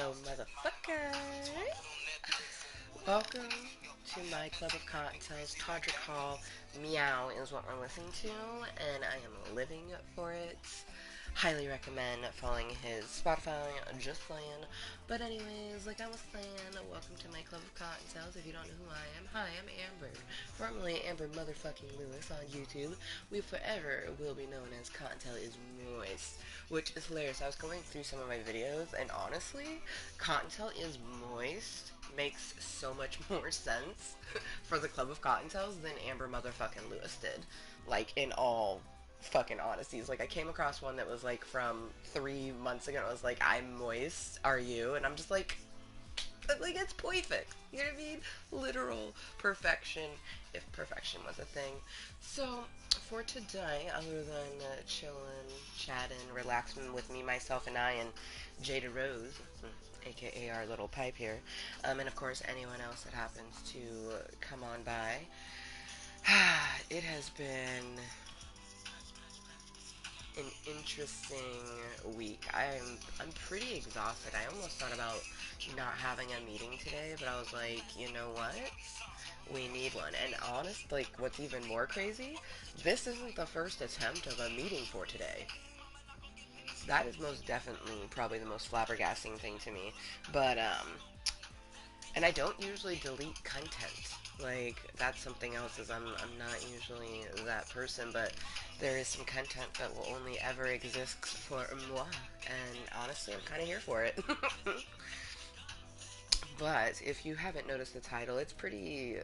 Hello, motherfucker. Welcome to my club of cocktails. Todrick Hall Meow is what we're listening to, and I am living for it. Highly recommend following his Spotify, just saying. But anyways, like I was saying, welcome to my club of cocktails. If you don't know who I am, hi, I'm Amber, formerly Amber Motherfucking Lewis on YouTube. We forever will be known as Cottontail is Moist, which is hilarious. I was going through some of my videos, and honestly, Cottontail is Moist makes so much more sense for the Club of Cottontails than Amber Motherfucking Lewis did. Like, in all fucking honesties. Like, I came across one that was like from 3 months ago. It was like, I'm moist, are you? And I'm just like it's perfect. You know what I mean? Literal perfection, if perfection was a thing. So, for today, other than chilling, chatting, relaxing with me, myself, and I, and Jada Rose, aka our little pipe here, and of course anyone else that happens to come on by, it has been an interesting week. I'm pretty exhausted. I almost thought about not having a meeting today, but I was like, you know what? We need one. And honest, like what's even more crazy, this isn't the first attempt of a meeting for today. That is most definitely probably the most flabbergasting thing to me. But and I don't usually delete content. Like that's something else is I'm not usually that person, but there is some content that will only ever exist for moi, and honestly, I'm kind of here for it. But if you haven't noticed the title, it's pretty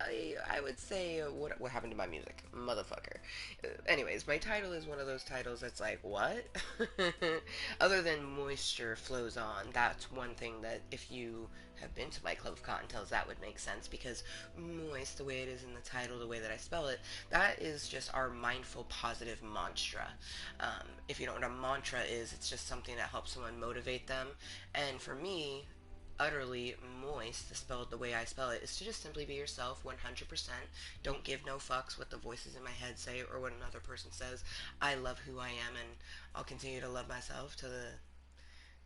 I would say what happened to my music, motherfucker. Anyways, my title is one of those titles that's like what? Other than moisture flows on, that's one thing that if you have been to my club of cottontails, that would make sense because moist, the way it is in the title, the way that I spell it, that is just our mindful positive mantra. If you don't know what a mantra is, it's just something that helps someone motivate them. And for me, utterly moist, spelled the way I spell it, is to just simply be yourself 100%. Don't give no fucks what the voices in my head say or what another person says. I love who I am and I'll continue to love myself to the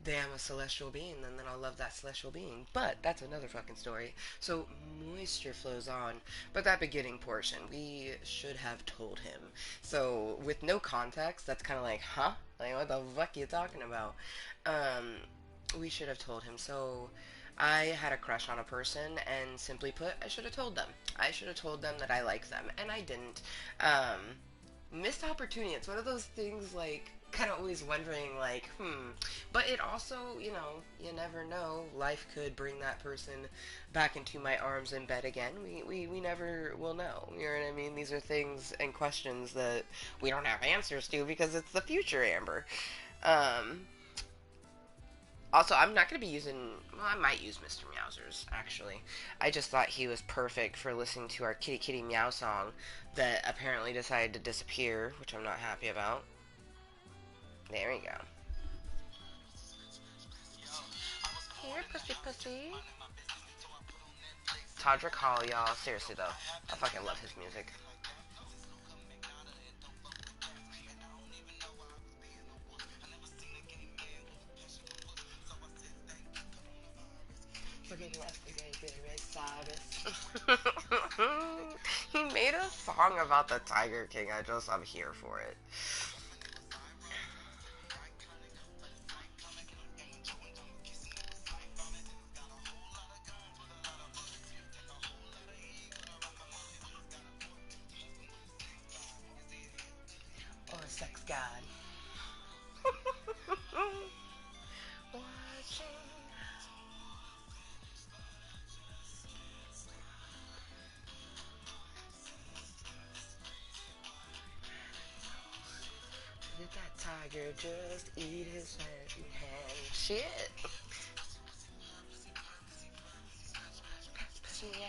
day I'm a celestial being, and then I'll love that celestial being. But that's another fucking story. So moisture flows on. But that beginning portion, we should have told him. So with no context, that's kind of like, huh? Like what the fuck you talking about? Um, we should have told him. So I had a crush on a person, and simply put, I should have told them. I should have told them that I like them, and I didn't. Um, Missed opportunity. It's one of those things like kind of always wondering like, But it also, you never know. Life could bring that person back into my arms in bed again. We never will know. You know what I mean? These are things and questions that we don't have answers to because it's the future, Amber. Um, Also, I'm not going to be using. Well, I might use Mr. Meowsers, actually. I just thought he was perfect for listening to our Kitty Kitty Meow song that apparently decided to disappear, which I'm not happy about. There we go. Here, pussy pussy. Todrick Hall, y'all. Seriously, though. I fucking love his music. He made a song about the Tiger King. I'm here for it. Or a sex god. Watching. Did that tiger just eat his hand? Shit. Meow.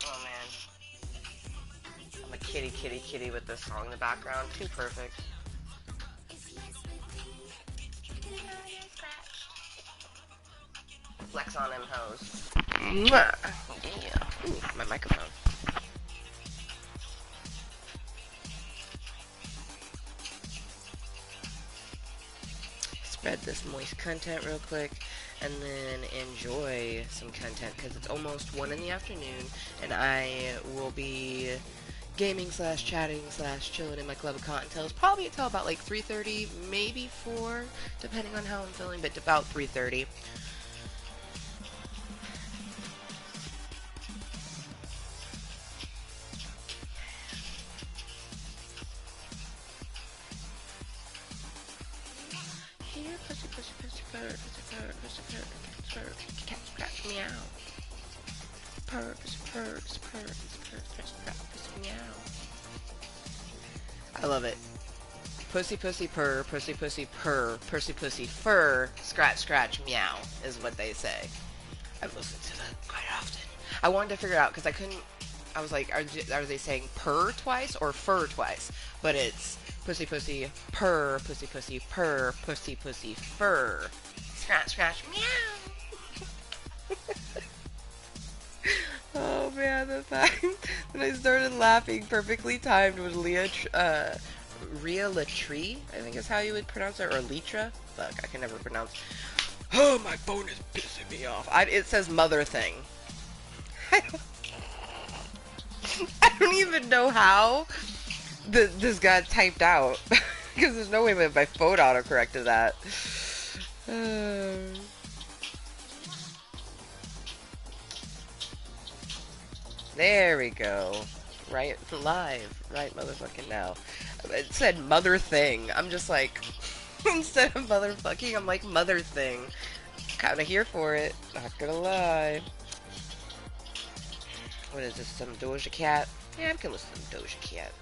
Oh man, I'm a kitty, kitty, kitty with this song in the background. Too perfect. Flex on them hoes. Mwah. Yeah. Ooh, my microphone. Spread this moist content real quick and then enjoy some content because it's almost 1 in the afternoon and I will be gaming slash chatting slash chilling in my club of Cottontales probably until about like 3:30, maybe 4, depending on how I'm feeling, but about 3:30. Here, pussy, pussy, pussy, purr, pussy, purr, pussy, purr, purr, cat, scratch, meow. Purr, pussy, purr, pussy, purr, pussy, purr, pussy, scratch, pussy, meow. I love it. Pussy, pussy, purr, pussy, pussy, purr, pussy, pussy, fur, scratch, scratch, meow, is what they say. I've listened to that quite often. I wanted to figure it out because I couldn't. I was like, are they saying purr twice or fur twice? But it's pussy, pussy, purr, pussy, pussy, purr, pussy, pussy, fur, scratch, scratch, meow. Oh man, the fact that I started laughing perfectly timed with Rhea Latree, I think is how you would pronounce it, or Litra. Fuck, I can never pronounce. Oh, my phone is pissing me off. It says mother thing. I don't even know how this got typed out. Because there's no way my phone autocorrected that. There we go. Right, live. Right motherfucking now. It said mother thing. I'm just like, instead of motherfucking, I'm like mother thing. Kinda here for it. Not gonna lie. What is this? Some Doja Cat? Yeah, I can listen to Doja Cat.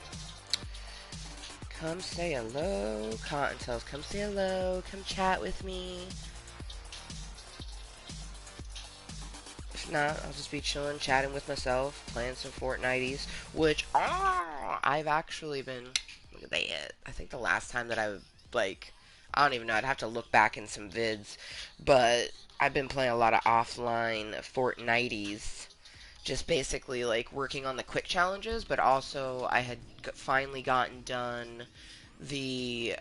Come say hello, Cottontales. Come say hello. Come chat with me. If not, I'll just be chilling, chatting with myself, playing some Fortnites, which I've actually been. Look at that. I think the last time that I like, I don't even know. I'd have to look back in some vids, but I've been playing a lot of offline Fortnites. Just basically like working on the quick challenges, but also I had finally gotten done the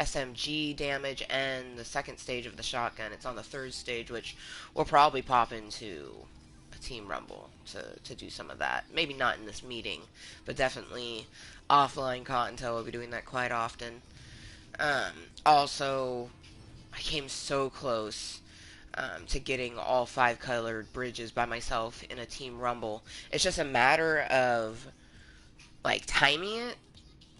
SMG damage and the second stage of the shotgun. It's on the third stage, which we'll probably pop into a team rumble to do some of that. Maybe not in this meeting, but definitely offline Cottontale will be doing that quite often. Also, I came so close to getting all 5 colored bridges by myself in a team rumble. It's just a matter of like timing it,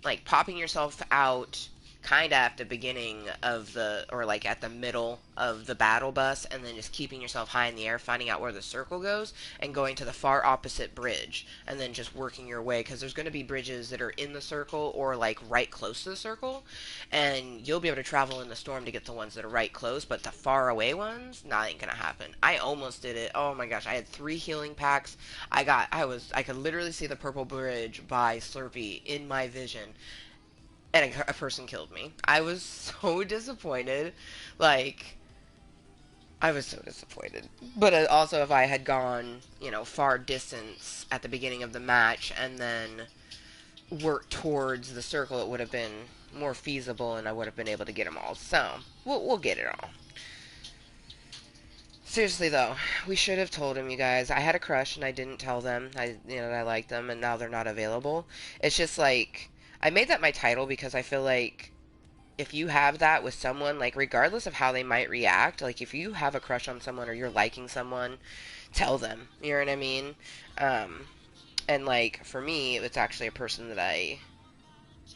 like popping yourself out kind of at the beginning of the, or like at the middle of the battle bus, and then just keeping yourself high in the air, finding out where the circle goes, and going to the far opposite bridge, and then just working your way, because there's going to be bridges that are in the circle or like right close to the circle, and you'll be able to travel in the storm to get the ones that are right close, but the far away ones, not ain't gonna happen. I almost did it. Oh my gosh, I had 3 healing packs. I could literally see the purple bridge by Slurpee in my vision, and a person killed me. I was so disappointed. Like, I was so disappointed. But also, if I had gone, far distance at the beginning of the match and then worked towards the circle, it would have been more feasible and I would have been able to get them all. So, we'll get it all. Seriously though, we should have told him, you guys. I had a crush and I didn't tell them. That I liked them, and now they're not available. It's just like, I made that my title because I feel like if you have that with someone, like regardless of how they might react, like if you have a crush on someone or you're liking someone, tell them. You know what I mean? And like for me, it's actually a person that I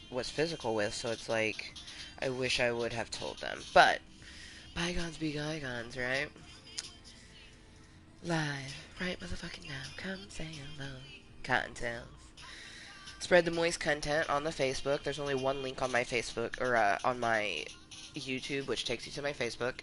was physical with, so it's like I wish I would have told them. But bygones be bygones, right? Live, right motherfucking now. Come say hello, Cottontales. Spread the moist content on the Facebook. There's only one link on my Facebook, or on my YouTube, which takes you to my Facebook.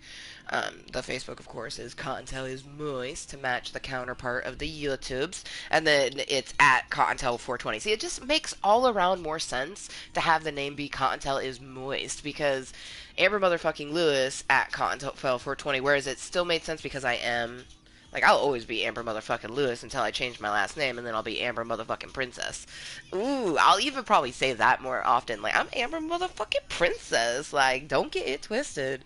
The Facebook, of course, is Cottontale is Mooiisstt to match the counterpart of the YouTubes, and then it's at Cottontale 420. See, it just makes all around more sense to have the name be Cottontale is Mooiisstt because Amber motherfucking Lewis at Cottontale 420, whereas it still made sense because I am. Like, I'll always be Amber motherfucking Lewis until I change my last name, and then I'll be Amber motherfucking Princess. Ooh, I'll even probably say that more often. Like, I'm Amber motherfucking Princess. Like, don't get it twisted.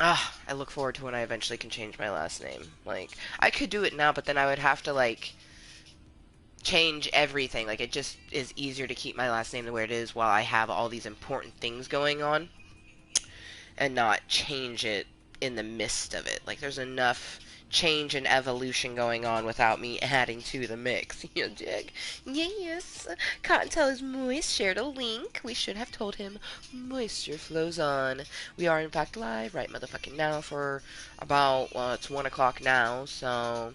Ah, I look forward to when I eventually can change my last name. Like, I could do it now, but then I would have to, like, change everything. Like, it just is easier to keep my last name the way it is while I have all these important things going on and not change it in the midst of it. Like, there's enough change and evolution going on without me adding to the mix. You dig? Yes. Cottontale is moist. Shared a link. We should have told him moisture flows on. We are in fact live right motherfucking now for about, well, it's 1 o'clock now, so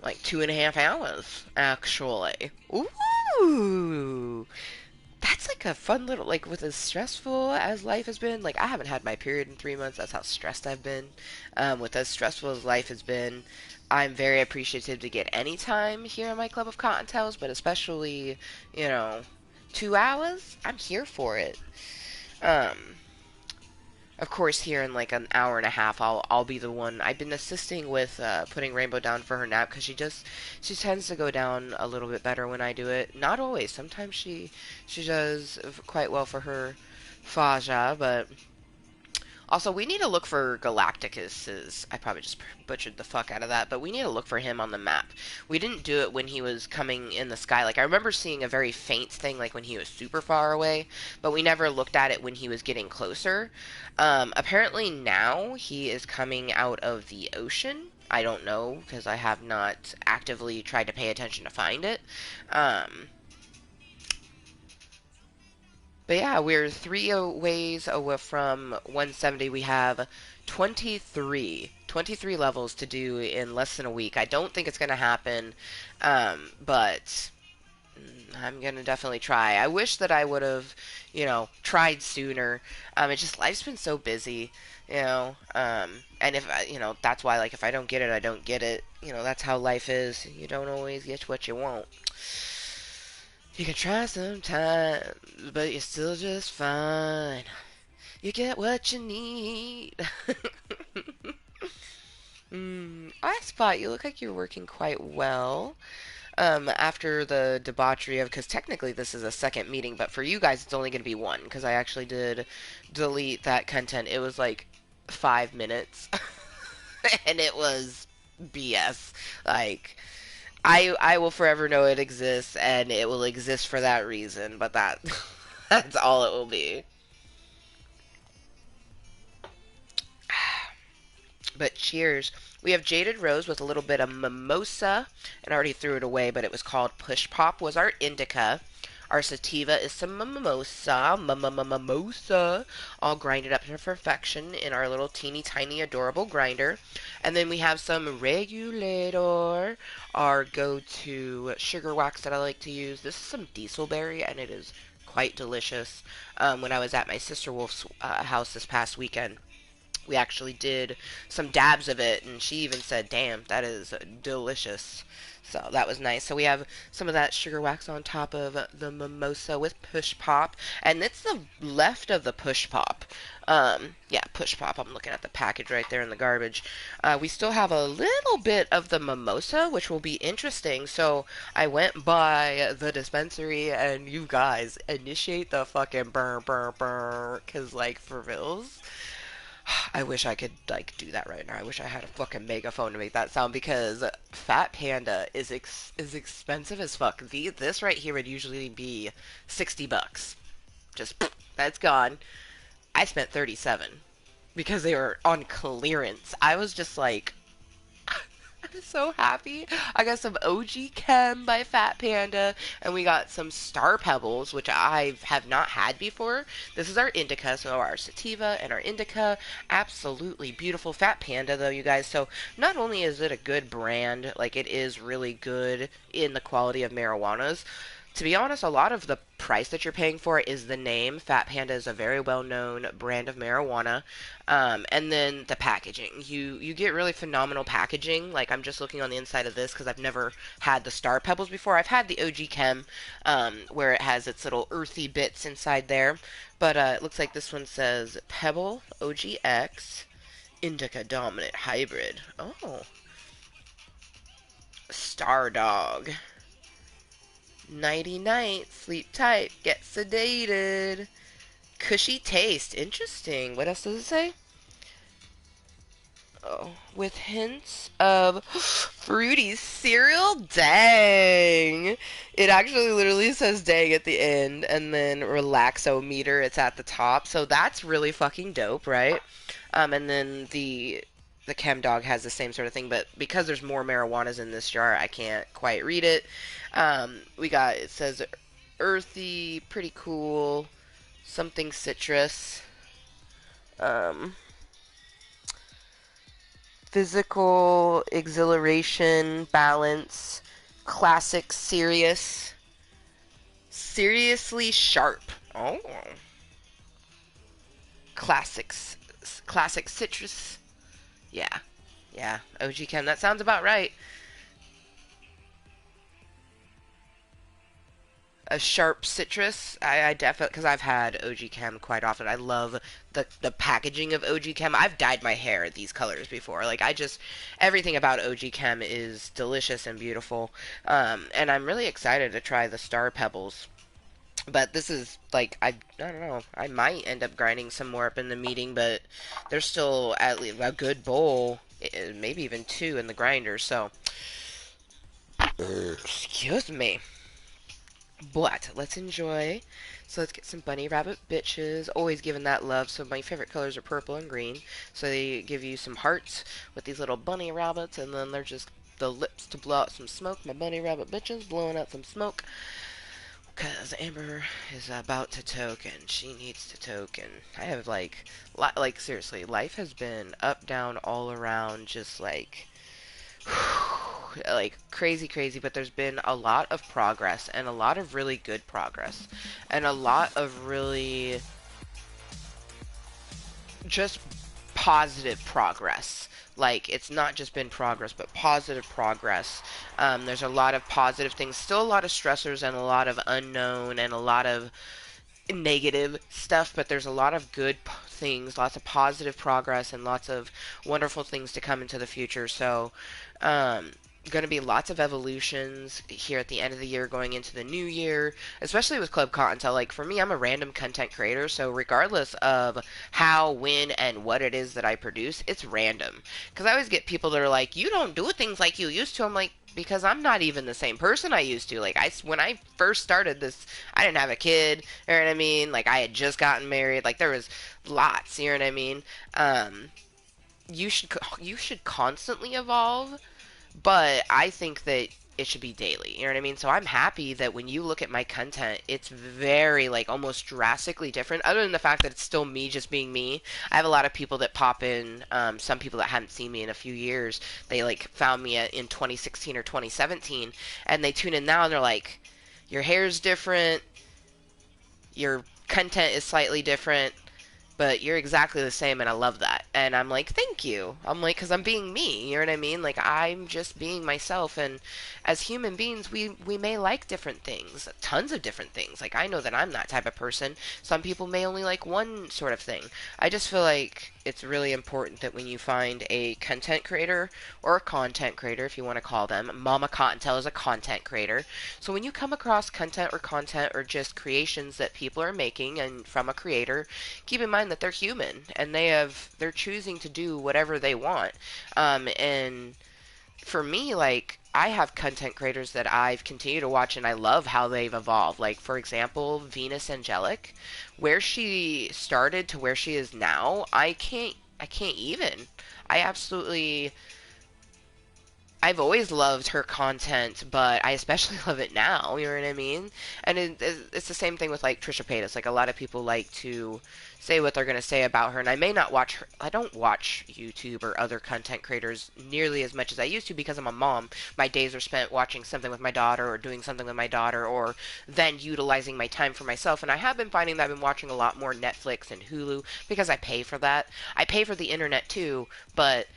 like 2.5 hours actually. Ooh. That's like a fun little, like, with as stressful as life has been, like, I haven't had my period in 3 months, that's how stressed I've been. With as stressful as life has been, I'm very appreciative to get any time here in my club of Cottontales, but especially, 2 hours, I'm here for it. Um, of course, here in like an hour and a half, I'll be the one. I've been assisting with putting Rainbow down for her nap because she tends to go down a little bit better when I do it. Not always. Sometimes she does quite well for her Faja, but also, we need to look for Galacticus. I probably just butchered the fuck out of that, but we need to look for him on the map. We didn't do it when he was coming in the sky. Like, I remember seeing a very faint thing, like when he was super far away, but we never looked at it when he was getting closer. Apparently now he is coming out of the ocean. I don't know, because I have not actively tried to pay attention to find it. But yeah, we're three ways away from 170. We have 23 levels to do in less than a week. I don't think it's going to happen, but I'm going to definitely try. I wish that I would have, tried sooner. It's just life's been so busy, and if, that's why, like, if I don't get it, I don't get it. That's how life is. You don't always get what you want. You can try sometimes, but you're still just fine. You get what you need. I spot you look like you're working quite well. After the debauchery of, because technically this is a second meeting, but for you guys it's only going to be one, because I actually did delete that content. It was like 5 minutes, and it was BS. Like, I will forever know it exists, and it will exist for that reason. But that's all it will be. But cheers. We have Jaded Rose with a little bit of mimosa, and I already threw it away, but it was called Push Pop. Was our indica. Our sativa is some mimosa, all grinded up to perfection in our little teeny tiny adorable grinder. And then we have some regulator, our go-to sugar wax that I like to use. This is some dieselberry, and it is quite delicious. When I was at my sister Wolf's house this past weekend, we actually did some dabs of it, and she even said, damn, that is delicious. So that was nice. So we have some of that sugar wax on top of the mimosa with push pop, and it's the left of the push pop. Yeah, push pop. I'm looking at the package right there in the garbage. We still have a little bit of the mimosa, which will be interesting. So I went by the dispensary, and you guys initiate the fucking burr burr burr, cause like for reals. I wish I could like do that right now. I wish I had a fucking megaphone to make that sound because Fat Panda is expensive as fuck. This right here would usually be $60. Just that's gone. I spent 37 because they were on clearance. I was just like, I'm so happy. I got some OG Chem by Fat Panda, and we got some Star Pebbles, which I have not had before. This is our indica, so our sativa and our indica. Absolutely beautiful. Fat Panda, though, you guys. So not only is it a good brand, like it is really good in the quality of marijuanas, To be honest, a lot of the price that you're paying for is the name. Fat Panda is a very well-known brand of marijuana. And then the packaging. You get really phenomenal packaging. Like, I'm just looking on the inside of this because I've never had the Star Pebbles before. I've had the OG Chem, where it has its little earthy bits inside there. But it looks like this one says Pebble OGX Indica Dominant Hybrid. Oh, Star Dog. Nighty night, sleep tight, get sedated. Cushy taste, interesting. What else does it say? Oh, with hints of fruity cereal? Dang. It actually literally says dang at the end, and then relaxometer, it's at the top. So that's really fucking dope, right? And then the chem dog has the same sort of thing, but because there's more marijuanas in this jar, I can't quite read it. We got, it says earthy, pretty cool, something citrus, um, physical exhilaration, balance, classic, serious, seriously sharp. Oh, classics, classic citrus. Yeah, yeah, OG Chem. That sounds about right. A sharp citrus. I definitely, because I've had OG Chem quite often. I love the packaging of OG Chem. I've dyed my hair these colors before. Like, I just, everything about OG Chem is delicious and beautiful. And I'm really excited to try the Star Pebbles. But this is like, I don't know. I might end up grinding some more up in the meeting, but there's still at least a good bowl, maybe even two in the grinder. So, excuse me. But let's enjoy. So let's get some bunny rabbit bitches. Always giving that love. So my favorite colors are purple and green. So they give you some hearts with these little bunny rabbits, and then they're just the lips to blow out some smoke. My bunny rabbit bitches blowing out some smoke. Cause Amber is about to toke and she needs to toke, and I have like seriously, life has been up, down, all around, just like crazy, crazy, but there's been a lot of progress and a lot of really good progress and a lot of really just positive progress. Like, it's not just been progress, but positive progress. There's a lot of positive things, still a lot of stressors and a lot of unknown and a lot of negative stuff, but there's a lot of good things, lots of positive progress, and lots of wonderful things to come into the future. So, going to be lots of evolutions here at the end of the year, going into the new year, especially with Club Cottontale. Like, for me, I'm a random content creator, so regardless of how, when, and what it is that I produce, it's random. Because I always get people that are like, you don't do things like you used to. I'm like, because I'm not even the same person I used to. Like, when I first started this, I didn't have a kid, you know what I mean? Like, I had just gotten married. Like, there was lots, you know what I mean? You should constantly evolve, but I think that it should be daily. You know what I mean? So I'm happy that when you look at my content, it's very, like, almost drastically different. Other than the fact that it's still me just being me. I have a lot of people that pop in. Some people that hadn't seen me in a few years. They, like, found me in 2016 or 2017, and they tune in now and they're like, "Your hair's different. Your content is slightly different, but you're exactly the same," and I love that. And I'm like, thank you. I'm like, because I'm being me, you know what I mean? Like, I'm just being myself, and as human beings, we may like different things, tons of different things. Like, I know that I'm that type of person. Some people may only like one sort of thing. I just feel like it's really important that when you find a content creator, or a content creator, if you want to call them, Mama Cottontale is a content creator. So when you come across content or just creations that people are making and from a creator, keep in mind that they're human and they're choosing to do whatever they want. And for me, like, I have content creators that I've continued to watch and I love how they've evolved. Like, for example, Venus Angelic, where she started to where she is now, I can't even. I absolutely I've always loved her content, but I especially love it now. You know what I mean? And it's the same thing with like Trisha Paytas. Like a lot of people like to say what they're going to say about her, and I may not watch her. I don't watch YouTube or other content creators nearly as much as I used to because I'm a mom. My days are spent watching something with my daughter or doing something with my daughter, or then utilizing my time for myself. And I have been finding that I've been watching a lot more Netflix and Hulu because I pay for that. I pay for the internet too, but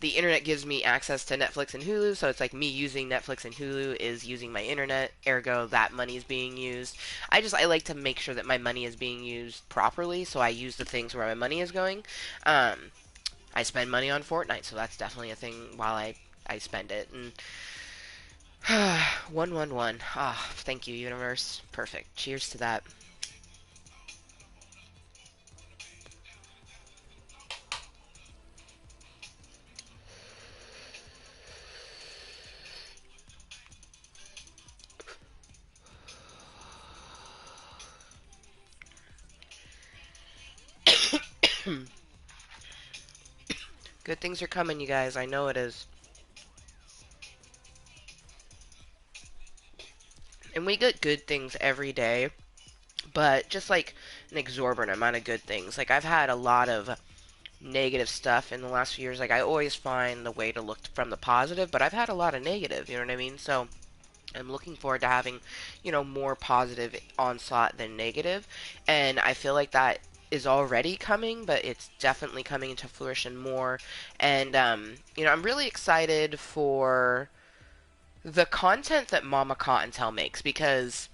the internet gives me access to Netflix and Hulu, so it's like me using Netflix and Hulu is using my internet, ergo that money is being used. I like to make sure that my money is being used properly, so I use the things where my money is going. Um, I spend money on Fortnite, so that's definitely a thing while I spend it. And 111. Ah, oh, thank you, universe. Perfect. Cheers to that. Good things are coming, you guys. I know it is. And we get good things every day, but just like an exorbitant amount of good things. Like I've had a lot of negative stuff in the last few years. Like I always find the way to look from the positive, but I've had a lot of negative, you know what I mean? So I'm looking forward to having, more positive onslaught than negative, and I feel like that is already coming, but it's definitely coming into fruition more. And I'm really excited for the content that Mama Cottontail makes because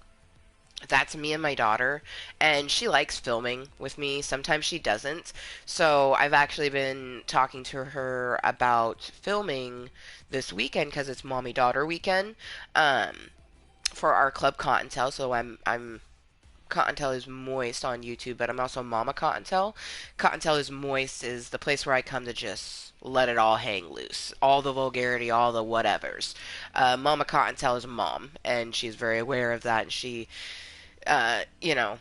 that's me and my daughter, and she likes filming with me. Sometimes she doesn't. So I've actually been talking to her about filming this weekend because it's mommy daughter weekend for our club Cottontail. So I'm Cottontail is Mooiisstt on YouTube, but I'm also Mama Cottontail. Cottontail is Mooiisstt is the place where I come to just let it all hang loose. All the vulgarity, all the whatevers. Mama Cottontail is mom, and she's very aware of that, and uh, you know,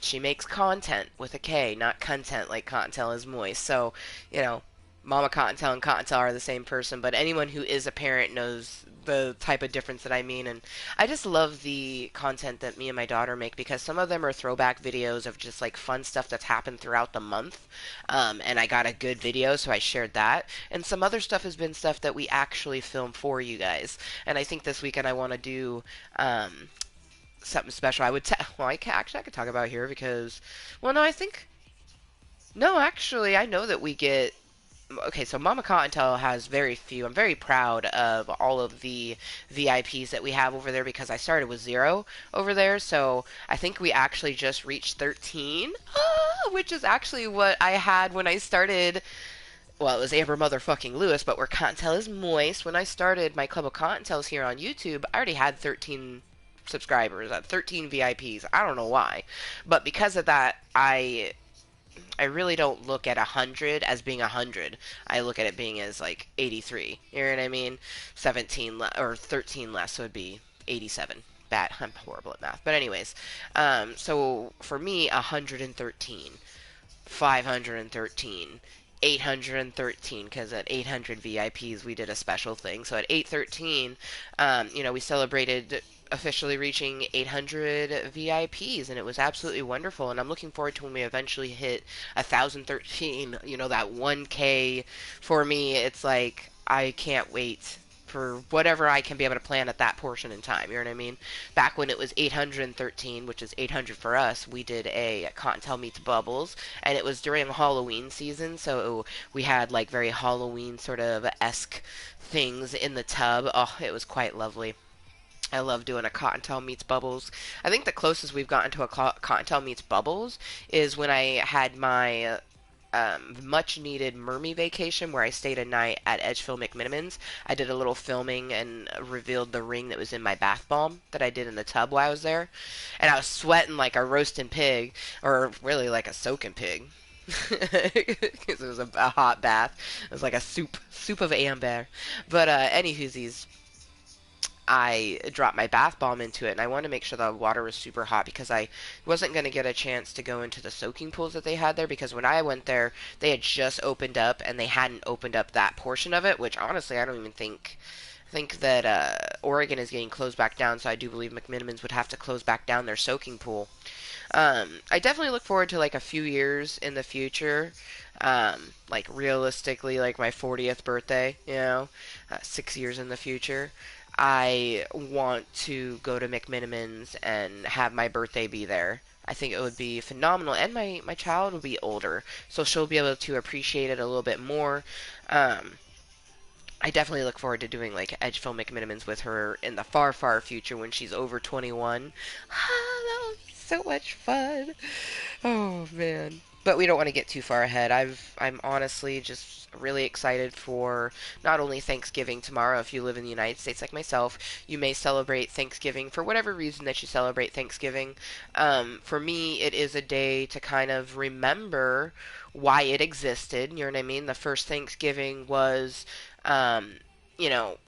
she makes content with a K, not content like Cottontail is moist. So, you know, Mama Cottontail and Cottontail are the same person, but anyone who is a parent knows the type of difference that I mean. And I just love the content that me and my daughter make because some of them are throwback videos of just like fun stuff that's happened throughout the month. And I got a good video, so I shared that. And some other stuff has been stuff that we actually film for you guys. And I think this weekend I want to do something special. Well, I could talk about here because, well, no, I think no, actually, I know that we get. Okay, so Mama Cottontail has very few. I'm very proud of all of the VIPs that we have over there because I started with 0 over there. So I think we actually just reached 13, which is actually what I had when I started. Well, it was Amber Motherfucking Lewis, but where Cottontail is moist. When I started my Club of Cottontails here on YouTube, I already had 13 subscribers, 13 VIPs. I don't know why, but because of that, I really don't look at 100 as being 100. I look at it being as like 83. You know what I mean? or 13 less would be 87. Bad. I'm horrible at math. But anyways, so for me, 113, 513, 813, because at 800 VIPs we did a special thing. So at 813, we celebrated officially reaching 800 VIPs, and it was absolutely wonderful. And I'm looking forward to when we eventually hit 1,013. That 1K for me. It's like I can't wait for whatever I can be able to plan at that portion in time. You know what I mean? Back when it was 813, which is 800 for us, we did a Cottontail Meets Bubbles, and it was during Halloween season, so we had like very Halloween sort of esque things in the tub. Oh, it was quite lovely. I love doing a Cottontail Meets Bubbles. I think the closest we've gotten to a Cottontail Meets Bubbles is when I had my much needed Mermy vacation where I stayed a night at Edgefield McMinimans. I did a little filming and revealed the ring that was in my bath bomb that I did in the tub while I was there. And I was sweating like a roasting pig, or really like a soaking pig. Because it was a hot bath. It was like a soup of amber. But anywhoosies, I dropped my bath bomb into it, and I wanted to make sure the water was super hot because I wasn't going to get a chance to go into the soaking pools that they had there, because when I went there, they had just opened up and they hadn't opened up that portion of it, which honestly I don't even think that Oregon is getting closed back down, so I do believe McMinimans would have to close back down their soaking pool. I definitely look forward to like a few years in the future. Like realistically, like my 40th birthday, 6 years in the future. I want to go to McMinimans and have my birthday be there. I think it would be phenomenal, and my child will be older, so she'll be able to appreciate it a little bit more. Um, I definitely look forward to doing like Edgeville McMinimans with her in the far, far future when she's over 21. That would be so much fun. Oh man. But we don't want to get too far ahead. I'm honestly just really excited for not only Thanksgiving tomorrow. If you live in the United States like myself, you may celebrate Thanksgiving for whatever reason that you celebrate Thanksgiving. For me, it is a day to kind of remember why it existed. You know what I mean? The first Thanksgiving was, um, you know,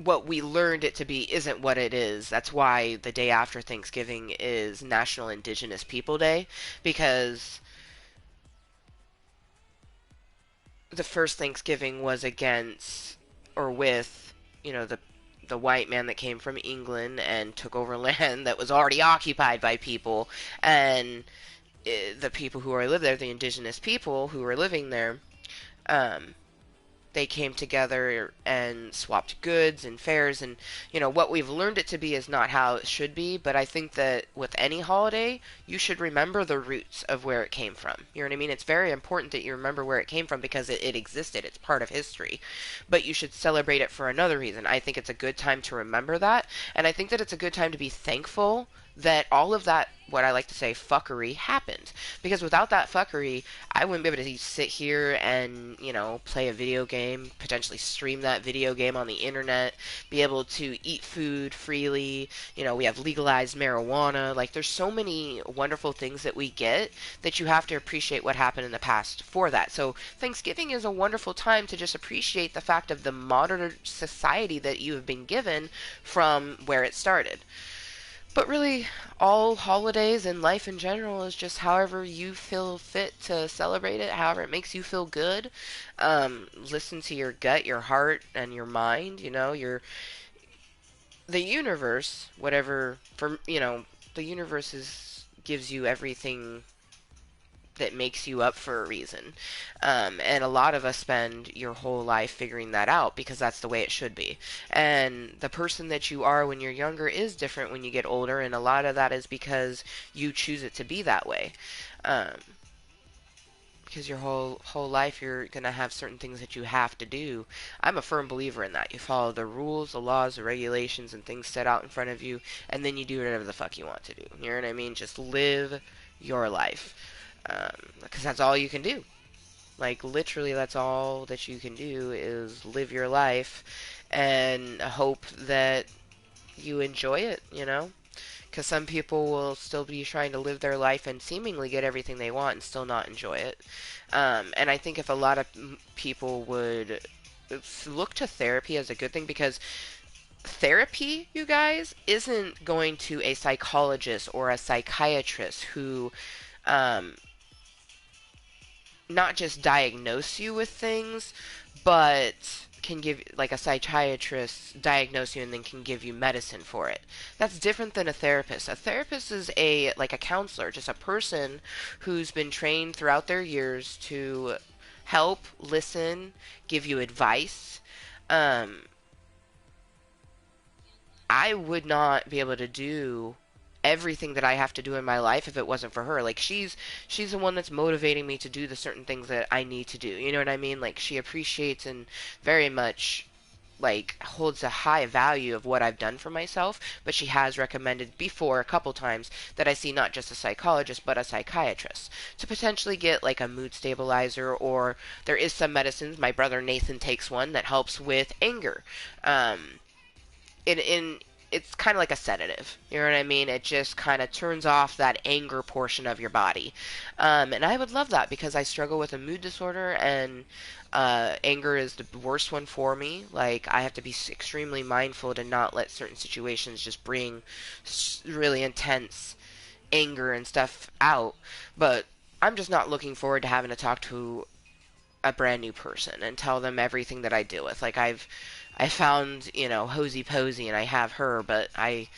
what we learned it to be isn't what it is. That's why the day after Thanksgiving is National Indigenous People Day, because the first Thanksgiving was against or with, the white man that came from England and took over land that was already occupied by people, and the people who are live there, the indigenous people who are living there, um, they came together and swapped goods and fairs, and what we've learned it to be is not how it should be. But I think that with any holiday, you should remember the roots of where it came from. You know what I mean? It's very important that you remember where it came from, because it existed, it's part of history. But you should celebrate it for another reason. I think it's a good time to remember that, and I think that it's a good time to be thankful that all of that, what I like to say, fuckery happened. Because without that fuckery, I wouldn't be able to sit here and, play a video game, potentially stream that video game on the internet, be able to eat food freely. We have legalized marijuana. Like, there's so many wonderful things that we get that you have to appreciate what happened in the past for that. So Thanksgiving is a wonderful time to just appreciate the fact of the modern society that you have been given from where it started. But really, all holidays and life in general is just however you feel fit to celebrate it, however it makes you feel good. Listen to your gut, your heart, and your mind. The universe, whatever, the universe gives you everything that makes you up for a reason. And a lot of us spend your whole life figuring that out, because that's the way it should be. And the person that you are when you're younger is different when you get older, and a lot of that is because you choose it to be that way. Um, because your whole life you're gonna have certain things that you have to do. I'm a firm believer in that. You follow the rules, the laws, the regulations, and things set out in front of you, and then you do whatever the fuck you want to do. You know what I mean? Just live your life. Because that's all you can do. Like, literally, that's all that you can do is live your life and hope that you enjoy it. Because some people will still be trying to live their life and seemingly get everything they want and still not enjoy it. And I think if a lot of people would look to therapy as a good thing, because therapy, you guys, isn't going to a psychologist or a psychiatrist who um, not just diagnose you with things, but can give, like, a psychiatrist diagnose you and then can give you medicine for it. That's different than a therapist. A therapist is a counselor, just a person who's been trained throughout their years to help, listen, give you advice. Um, I would not be able to do everything that I have to do in my life if it wasn't for her. Like, she's the one that's motivating me to do the certain things that I need to do. You know what I mean? Like, she appreciates and very much, like, holds a high value of what I've done for myself, but she has recommended before a couple times that I see not just a psychologist but a psychiatrist to potentially get like a mood stabilizer, or there is some medicines. My brother Nathan takes one that helps with anger. In it's kind of like a sedative. You know what I mean? It just kind of turns off that anger portion of your body. And I would love that because I struggle with a mood disorder, and anger is the worst one for me. Like, I have to be extremely mindful to not let certain situations just bring really intense anger and stuff out. But I'm just not looking forward to having to talk to a brand new person and tell them everything that I deal with. Like, I found, Hosey Posey, and I have her, but I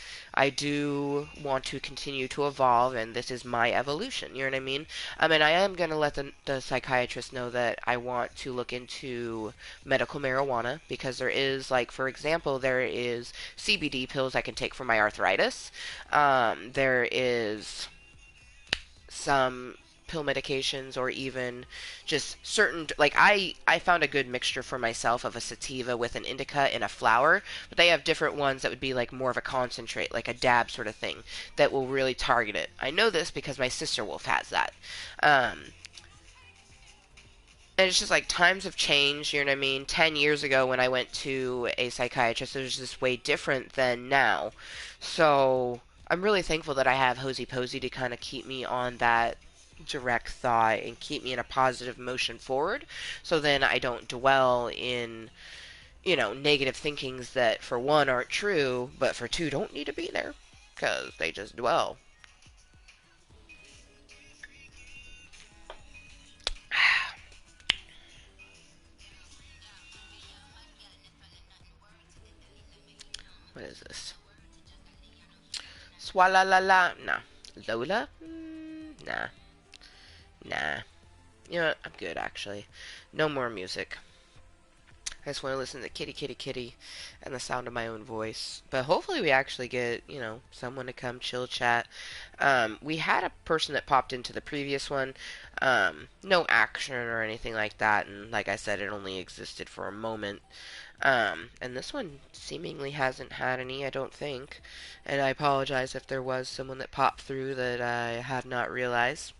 do want to continue to evolve, and this is my evolution. You know what I mean? I mean, I am gonna let the psychiatrist know that I want to look into medical marijuana, because there is, like, for example, there is CBD pills I can take for my arthritis. There is some pill medications, or even just certain, like, I found a good mixture for myself of a sativa with an indica and a flower, but they have different ones that would be like more of a concentrate, like a dab sort of thing, that will really target it. I know this because my sister wolf has that. And it's just like times have changed, you know what I mean? 10 years ago when I went to a psychiatrist, it was just way different than now. So I'm really thankful that I have Hosey Posey to kind of keep me on that direct thought and keep me in a positive motion forward. So then I don't dwell in, negative thinkings that for one aren't true, but for two don't need to be there because they just dwell. What is this? Swala la la. Nah. Lola? Nah. Nah. You know what? I'm good, actually. No more music. I just want to listen to kitty, kitty, kitty, and the sound of my own voice. But hopefully we actually get, someone to come chill chat. We had a person that popped into the previous one. No action or anything like that, and like I said, it only existed for a moment. And this one seemingly hasn't had any, I don't think. And I apologize if there was someone that popped through that I had not realized.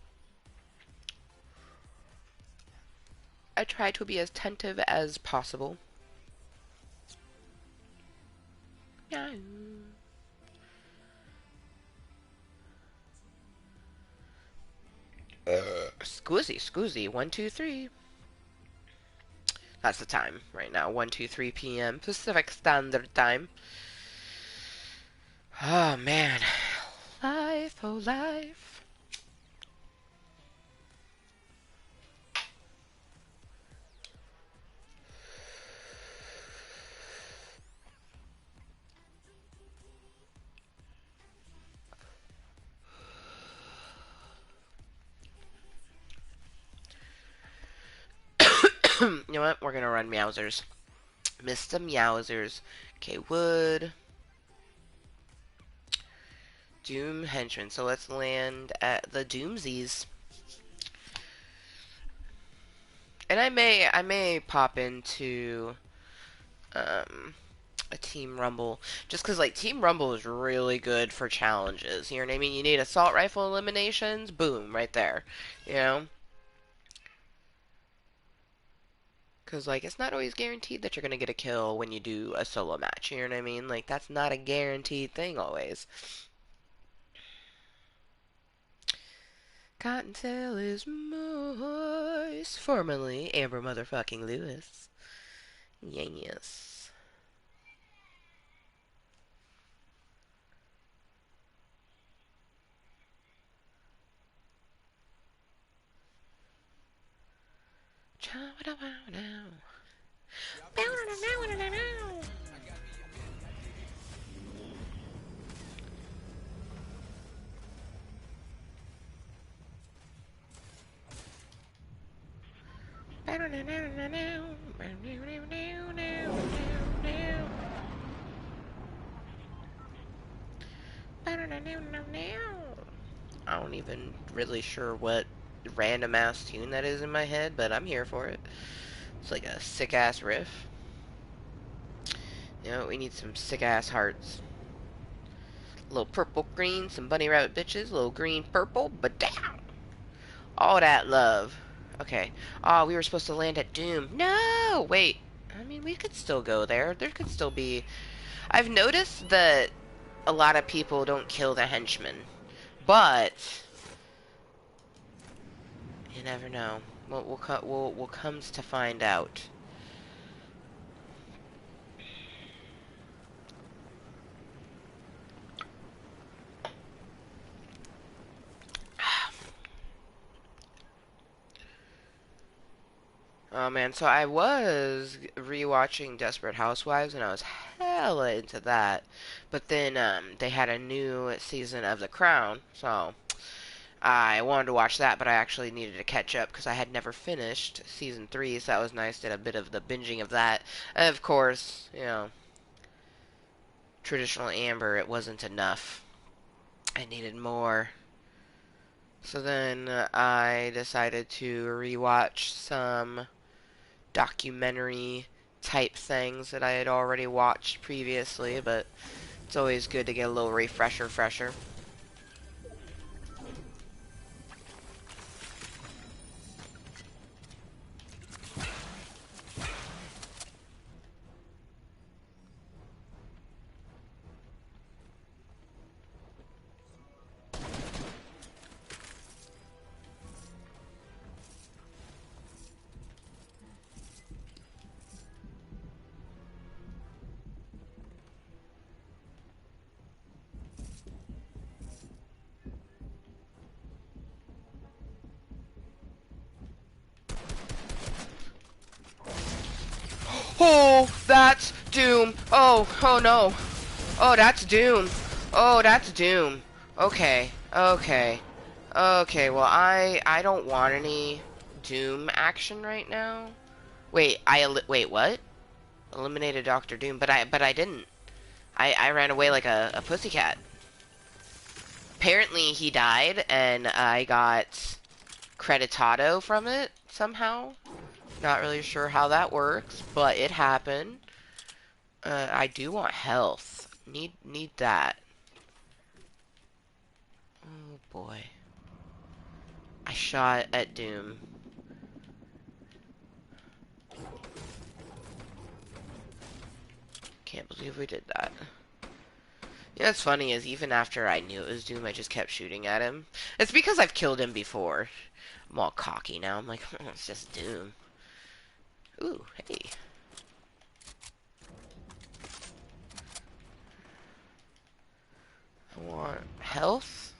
I try to be as attentive as possible. Yeah. Scoozy, 1, 2, 3. That's the time right now, 1, 2, 3 p.m. Pacific Standard Time. Oh man, life, oh life. You know what? We're gonna run Meowsers. Mr. Meowsers. Okay, wood. Doom Henchman. So let's land at the Doomsies. And I may pop into a Team Rumble, just because, like, Team Rumble is really good for challenges. You know what I mean? You need assault rifle eliminations, boom, right there. You know? Because, like, it's not always guaranteed that you're going to get a kill when you do a solo match. You know what I mean? Like, that's not a guaranteed thing always. Cottontale is Mooiisstt, formerly Amber Motherfucking Lewis. Yes. I don't even really sure what random ass tune that is in my head, but I'm here for it. It's like a sick ass riff. We need some sick ass hearts. A little purple green, some bunny rabbit bitches, a little green purple, but down. All that love. Okay. Oh, we were supposed to land at Doom. No! Wait. I mean, we could still go there. There could still be... I've noticed that a lot of people don't kill the henchmen. But you never know. We'll comes to find out. Oh man, so I was rewatching Desperate Housewives and I was hella into that. But then they had a new season of The Crown, so I wanted to watch that, but I actually needed to catch up because I had never finished season 3, so that was nice. Did a bit of the binging of that. And of course, you know, traditional Amber, it wasn't enough. I needed more. So then I decided to rewatch some documentary type things that I had already watched previously, but it's always good to get a little fresher. Oh, that's Doom. Oh no. Oh, that's Doom. Oh, that's Doom. Okay, okay. Well, I don't want any Doom action right now. Wait, what? Eliminated Doctor Doom, but I didn't. I ran away like a pussycat. Apparently he died, and I got creditado from it somehow. Not really sure how that works, but it happened. I do want health. Need that. Oh boy. I shot at Doom. Can't believe we did that. You know what's funny is even after I knew it was Doom, I just kept shooting at him. It's because I've killed him before. I'm all cocky now. I'm like, oh, it's just Doom. Ooh, hey. I want health.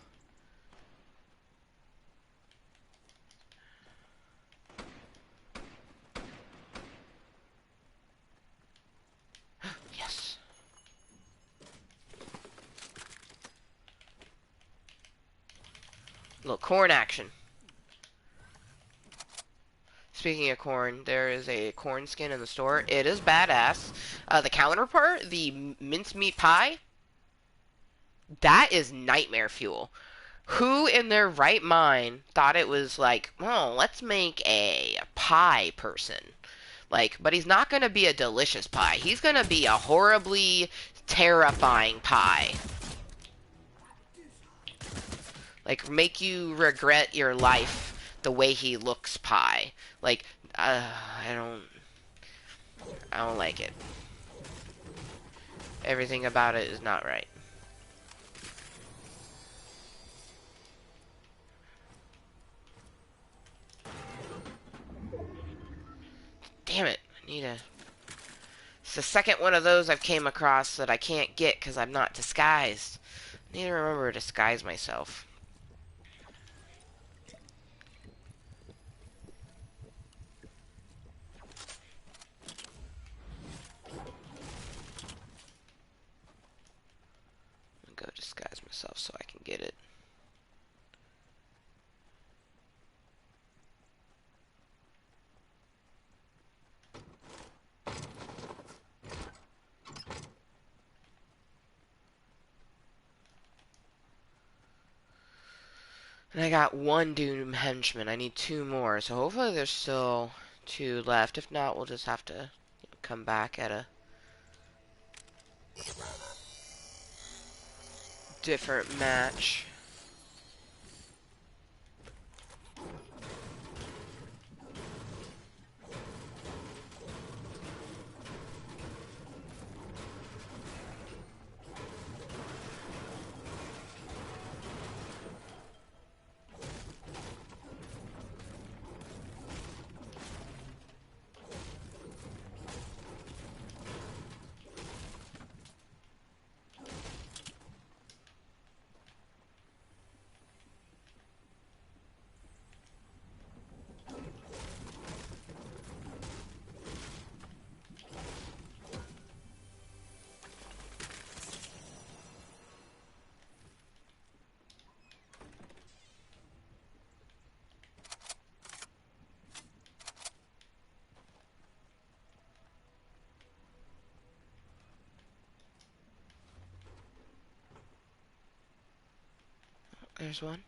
Yes. Little corn action. Speaking of corn, there is a corn skin in the store. It is badass. The counterpart, the mincemeat pie, that is nightmare fuel. Who in their right mind thought it was like, oh, let's make a pie person? Like, but he's not going to be a delicious pie. He's going to be a horribly terrifying pie. Like, make you regret your life the way he looks pie. Like, I don't like it. Everything about it is not right. Damn it. I need a... It's the second one of those I've came across that I can't get because I'm not disguised. I need to remember to disguise myself. I'm gonna go disguise myself so I can get it. And I got one Doom henchman. I need 2 more. So hopefully there's still 2 left. If not, we'll just have to come back at a different match. there's one.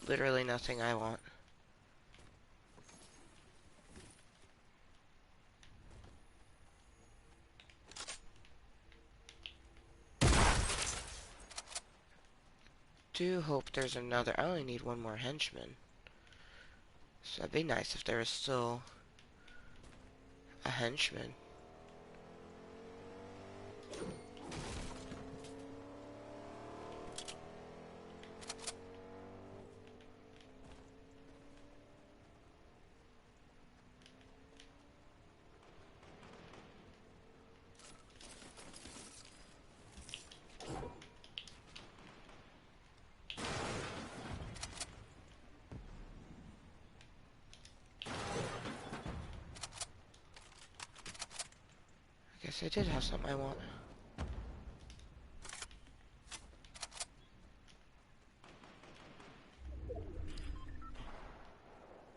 Literally nothing I want. Do hope there's another. I only need one more henchman. So it'd be nice if there was still a henchman. I guess I did have something I want.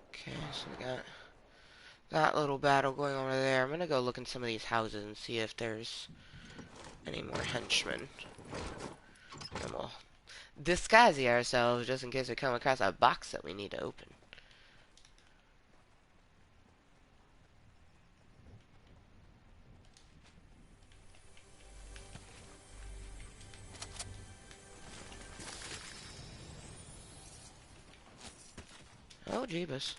Okay, so we got that little battle going on over there. I'm gonna go look in some of these houses and see if there's any more henchmen. And we'll disguise ourselves just in case we come across a box that we need to open. Oh, jeebus.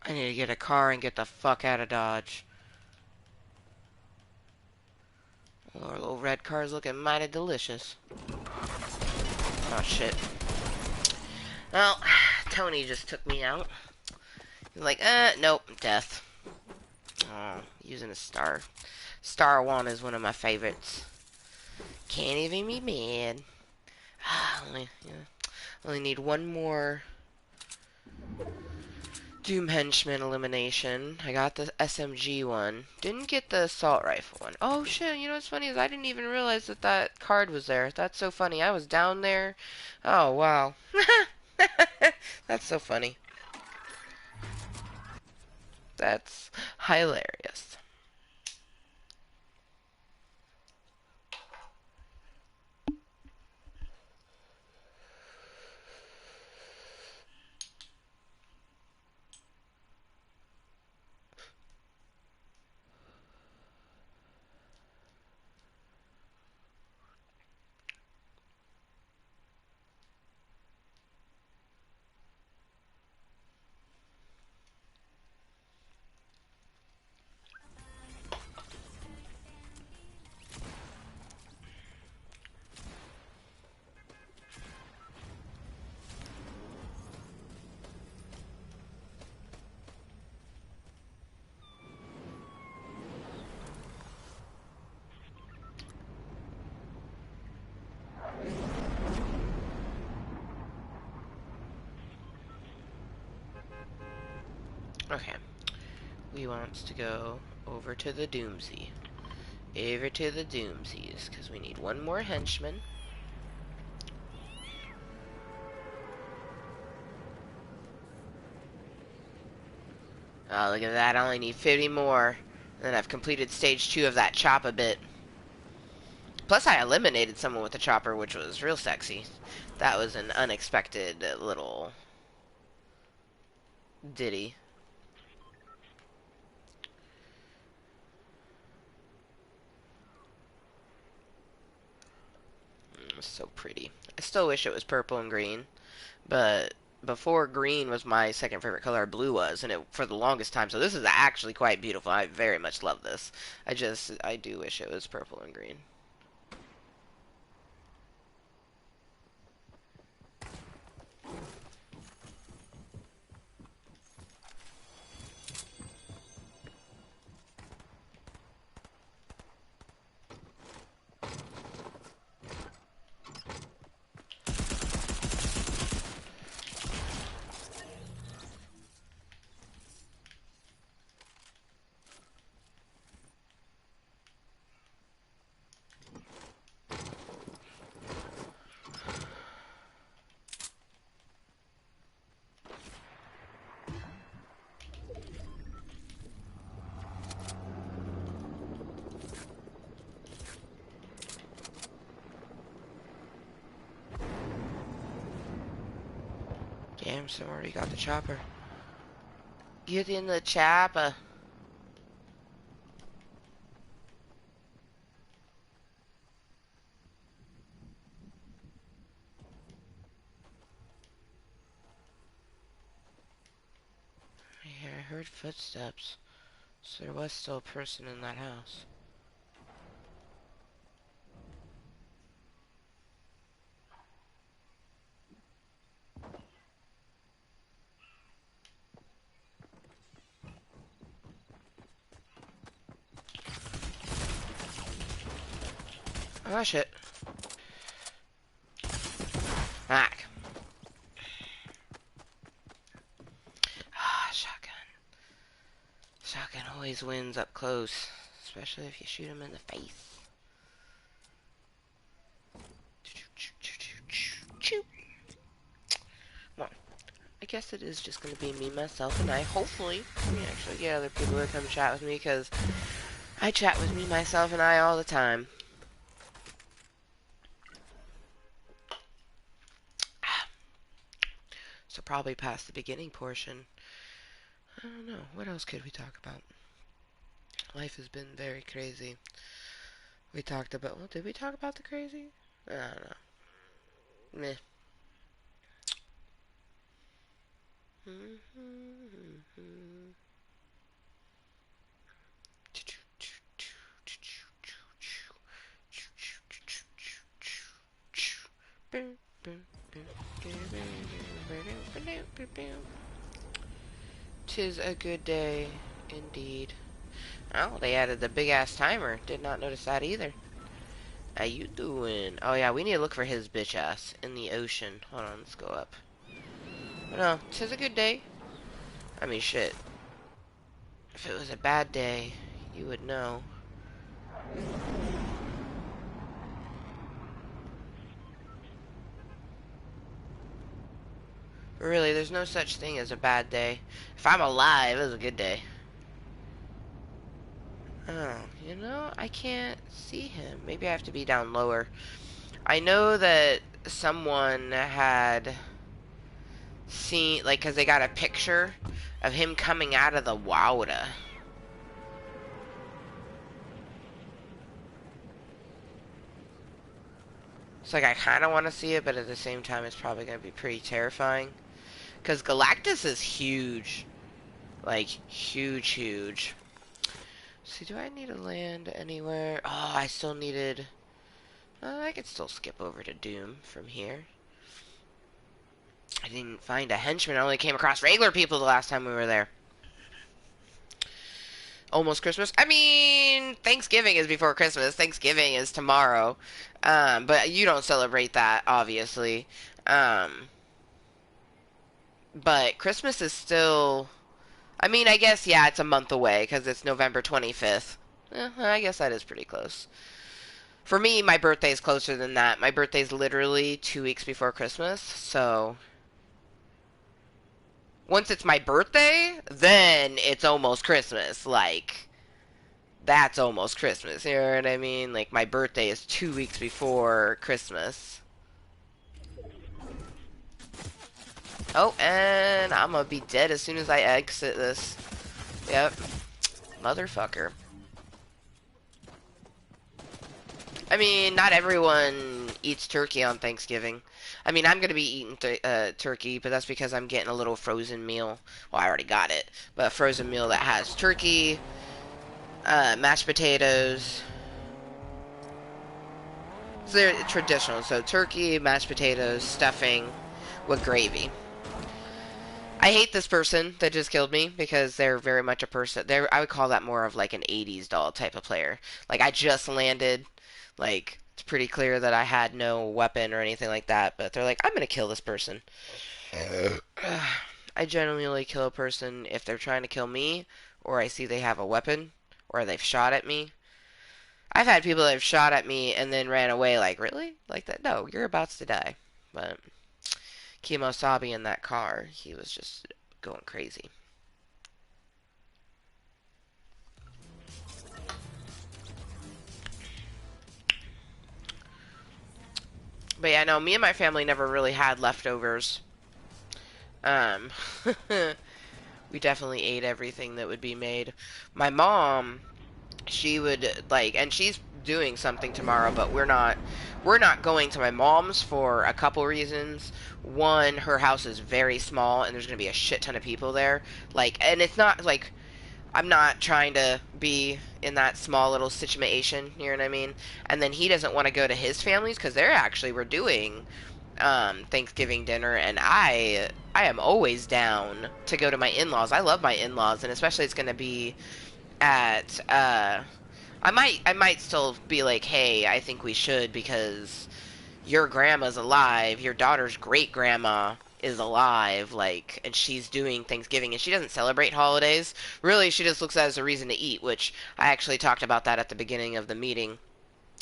I need to get a car and get the fuck out of Dodge. Our little red car's looking mighty delicious. Oh, shit. Well, Tony just took me out. He's like, nope, death. Oh, using a star. Star 1 is one of my favorites. Can't even be mad. Only need one more Doom Henchman elimination. I got the SMG one. Didn't get the assault rifle one. Oh shit, you know what's funny is I didn't even realize that that card was there. That's so funny. I was down there. Oh wow. That's so funny. That's hilarious. Okay. We want to go over to the Doomsy. Over to the Doomsies, because we need one more henchman. Oh, look at that. I only need 50 more. And I've completed stage 2 of that chopper bit. Plus, I eliminated someone with the chopper, which was real sexy. That was an unexpected little ditty. It was so pretty. I still wish it was purple and green, but before green was my second favorite color, blue was, and it for the longest time. So this is actually quite beautiful. I very much love this. I do wish it was purple and green. Damn, so already got the chopper. Get in the chopper. I heard footsteps. So there was still a person in that house. Oh shit. Back. Ah, shotgun. Shotgun always wins up close. Especially if you shoot him in the face. Well, I guess it is just going to be me, myself, and I. Hopefully, we actually get other people to come chat with me, because I chat with me, myself, and I all the time. So probably past the beginning portion. I don't know. What else could we talk about? Life has been very crazy. We talked about... Well, did we talk about the crazy? I don't know. Meh. Tis a good day, indeed. Oh, they added the big ass timer. Did not notice that either. How you doing? Oh yeah, we need to look for his bitch ass in the ocean. Hold on, let's go up. But no, tis a good day. I mean, shit. If it was a bad day, you would know. Really, there's no such thing as a bad day. If I'm alive, it was a good day. Oh, you know, I can't see him. Maybe I have to be down lower. I know that someone had seen, like, because they got a picture of him coming out of the water. It's like I kind of want to see it, but at the same time, it's probably going to be pretty terrifying. Because Galactus is huge. Like, huge, huge. See, do I need to land anywhere? Oh, I still needed... I could still skip over to Doom from here. I didn't find a henchman. I only came across regular people the last time we were there. Almost Christmas. I mean, Thanksgiving is before Christmas. Thanksgiving is tomorrow. But you don't celebrate that, obviously. But Christmas is still... I mean, I guess, yeah, it's a month away, because it's November 25th. I guess that is pretty close. For me, my birthday's closer than that. My birthday's literally 2 weeks before Christmas, so... Once it's my birthday, then it's almost Christmas. Like, that's almost Christmas. You know what I mean? Like, my birthday is 2 weeks before Christmas. Oh, and I'm gonna be dead as soon as I exit this. Yep. Motherfucker. I mean, not everyone eats turkey on Thanksgiving. I mean, I'm gonna be eating turkey, but that's because I'm getting a little frozen meal. Well, I already got it, but a frozen meal that has turkey, mashed potatoes. So they're traditional. So turkey, mashed potatoes, stuffing with gravy. I hate this person that just killed me because they're very much a person. I would call that more of like an 80s doll type of player. Like, I just landed. Like, it's pretty clear that I had no weapon or anything like that, but they're like, I'm gonna kill this person. I generally only kill a person if they're trying to kill me, or I see they have a weapon, or they've shot at me. I've had people that have shot at me and then ran away, like, really? Like that? No, you're about to die. But Kimosabi in that car, he was just going crazy. But yeah, no, me and my family never really had leftovers. Um, we definitely ate everything that would be made. My mom, she would like, and she's doing something tomorrow, but we're not going to my mom's for a couple reasons. One, her house is very small and there's going to be a shit ton of people there. Like, and it's not like I'm not trying to be in that small little situation, you know what I mean? And then he doesn't want to go to his family's because they're actually we're doing Thanksgiving dinner, and I am always down to go to my in-laws. I love my in-laws, and especially it's gonna be at I might still be like, hey, I think we should because your grandma's alive, your daughter's great grandma is alive, like, and she's doing Thanksgiving, and she doesn't celebrate holidays. Really, she just looks at it as a reason to eat, which I actually talked about that at the beginning of the meeting.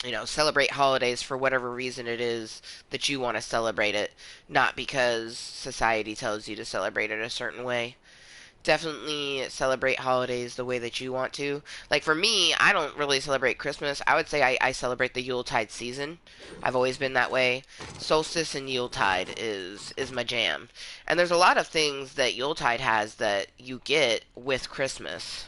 You know, celebrate holidays for whatever reason it is that you want to celebrate it, not because society tells you to celebrate it a certain way. Definitely celebrate holidays the way that you want to. Like for me, I don't really celebrate Christmas. I would say I celebrate the Yuletide season. I've always been that way. Solstice and Yuletide is my jam. And there's a lot of things that Yuletide has that you get with Christmas.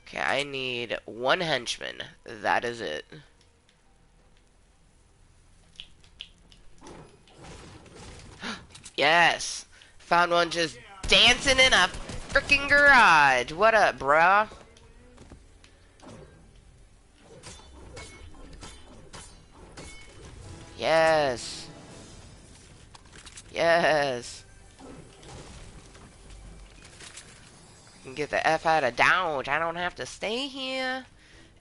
Okay, I need one henchman. That is it. Yes! Found one just dancing in a freaking garage. What up, bruh? Yes. Yes. I can get the F out of Dodge. I don't have to stay here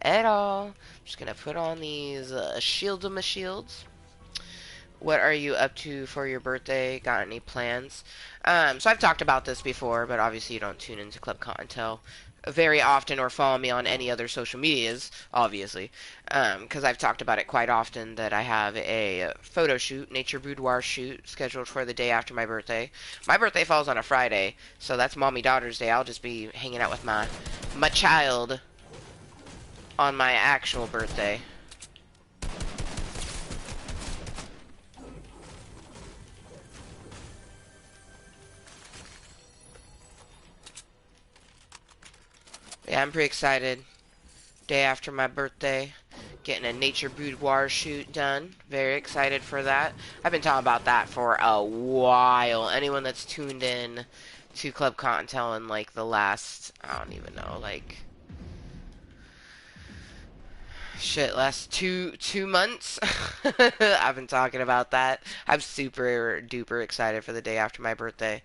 at all. I'm just gonna put on these shields of my shields. What are you up to for your birthday? Got any plans? So I've talked about this before, but obviously you don't tune into Club Cottontail very often or follow me on any other social medias, obviously, because I've talked about it quite often that I have a photo shoot, nature boudoir shoot, scheduled for the day after my birthday. My birthday falls on a Friday, so that's mommy daughter's day. I'll just be hanging out with my child on my actual birthday. Yeah, I'm pretty excited. Day after my birthday, getting a nature boudoir shoot done. Very excited for that. I've been talking about that for a while. Anyone that's tuned in to Club Cottontail in like the last, I don't even know, like shit, last two months. I've been talking about that. I'm super duper excited for the day after my birthday,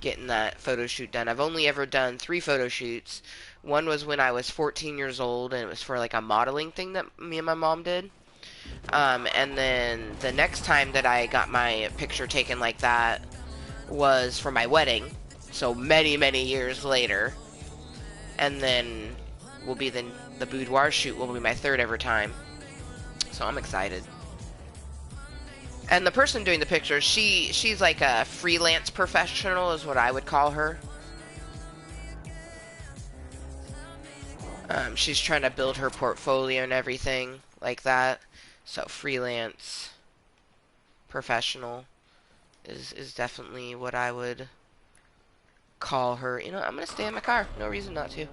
getting that photo shoot done. I've only ever done 3 photo shoots. One was when I was 14 years old, and it was for like a modeling thing that me and my mom did. And then the next time that I got my picture taken like that was for my wedding. So many years later. And then will be the boudoir shoot will be my third ever time. So I'm excited. And the person doing the picture, she's like a freelance professional is what I would call her. She's trying to build her portfolio and everything like that. So freelance professional is definitely what I would call her. You know, I'm gonna stay in my car. No reason not to.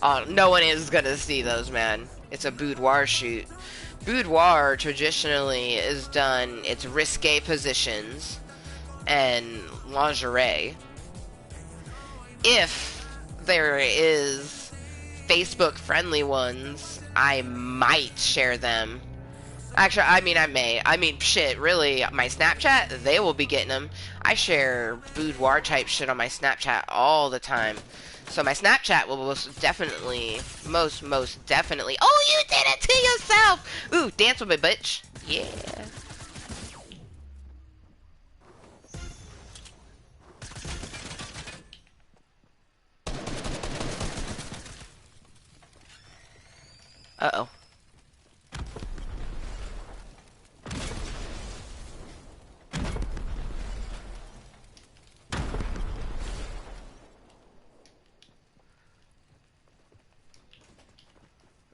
Oh, no one is gonna see those, man. It's a boudoir shoot. Boudoir traditionally is done, it's risque positions and lingerie. If there is Facebook friendly ones, I might share them. Actually, I mean, I may. I mean, shit, really, my Snapchat, they will be getting them. I share boudoir type shit on my Snapchat all the time. So my Snapchat will most definitely, most definitely. Oh, you did it to yourself! Ooh, dance with me, bitch. Yeah. Uh-oh.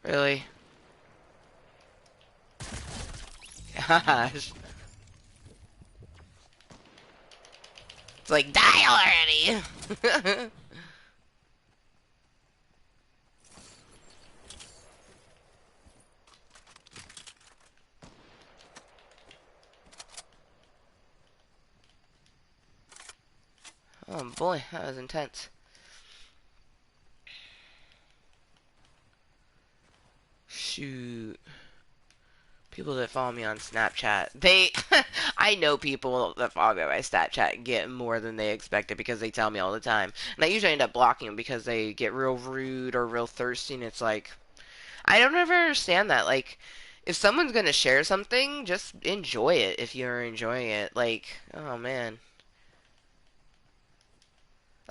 Really? Gosh. It's like, die already! Oh boy, that was intense. Shoot. People that follow me on Snapchat, they, I know people that follow me on my Snapchat get more than they expected because they tell me all the time. And I usually end up blocking them because they get real rude or real thirsty, and it's like, I don't ever understand that. Like, if someone's gonna share something, just enjoy it if you're enjoying it. Like, oh man.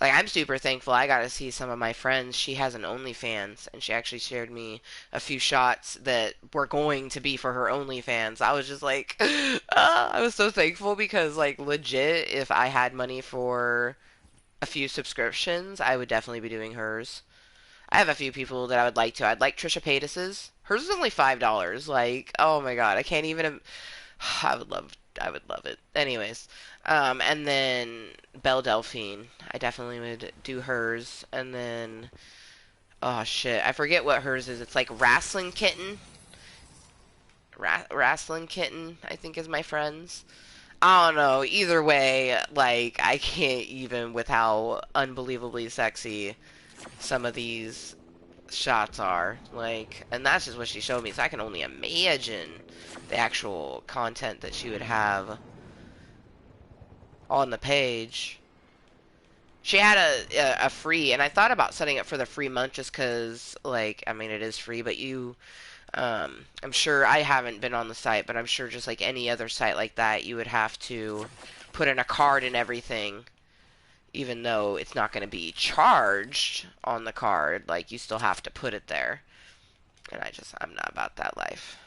Like, I'm super thankful I got to see some of my friends. She has an OnlyFans, and she actually shared me a few shots that were going to be for her OnlyFans. I was just like, I was so thankful because, like, legit, if I had money for a few subscriptions, I would definitely be doing hers. I have a few people that I would like to. I'd like Trisha Paytas's. Hers is only $5. Like, oh my god, I can't even. I would love it. Anyways, and then Belle Delphine, I definitely would do hers. And then, oh shit, I forget what hers is. It's like Wrestling Kitten. Wrestling Kitten, I think is my friend's. I don't know. Either way, like I can't even with how unbelievably sexy some of these shots are. Like, and that's just what she showed me. So I can only imagine the actual content that she would have on the page. She had a free, and I thought about setting up for the free month just because, like, I mean, it is free, but you, I'm sure, I haven't been on the site, but I'm sure just like any other site like that, you would have to put in a card and everything, even though it's not going to be charged on the card, like, you still have to put it there. And I'm not about that life.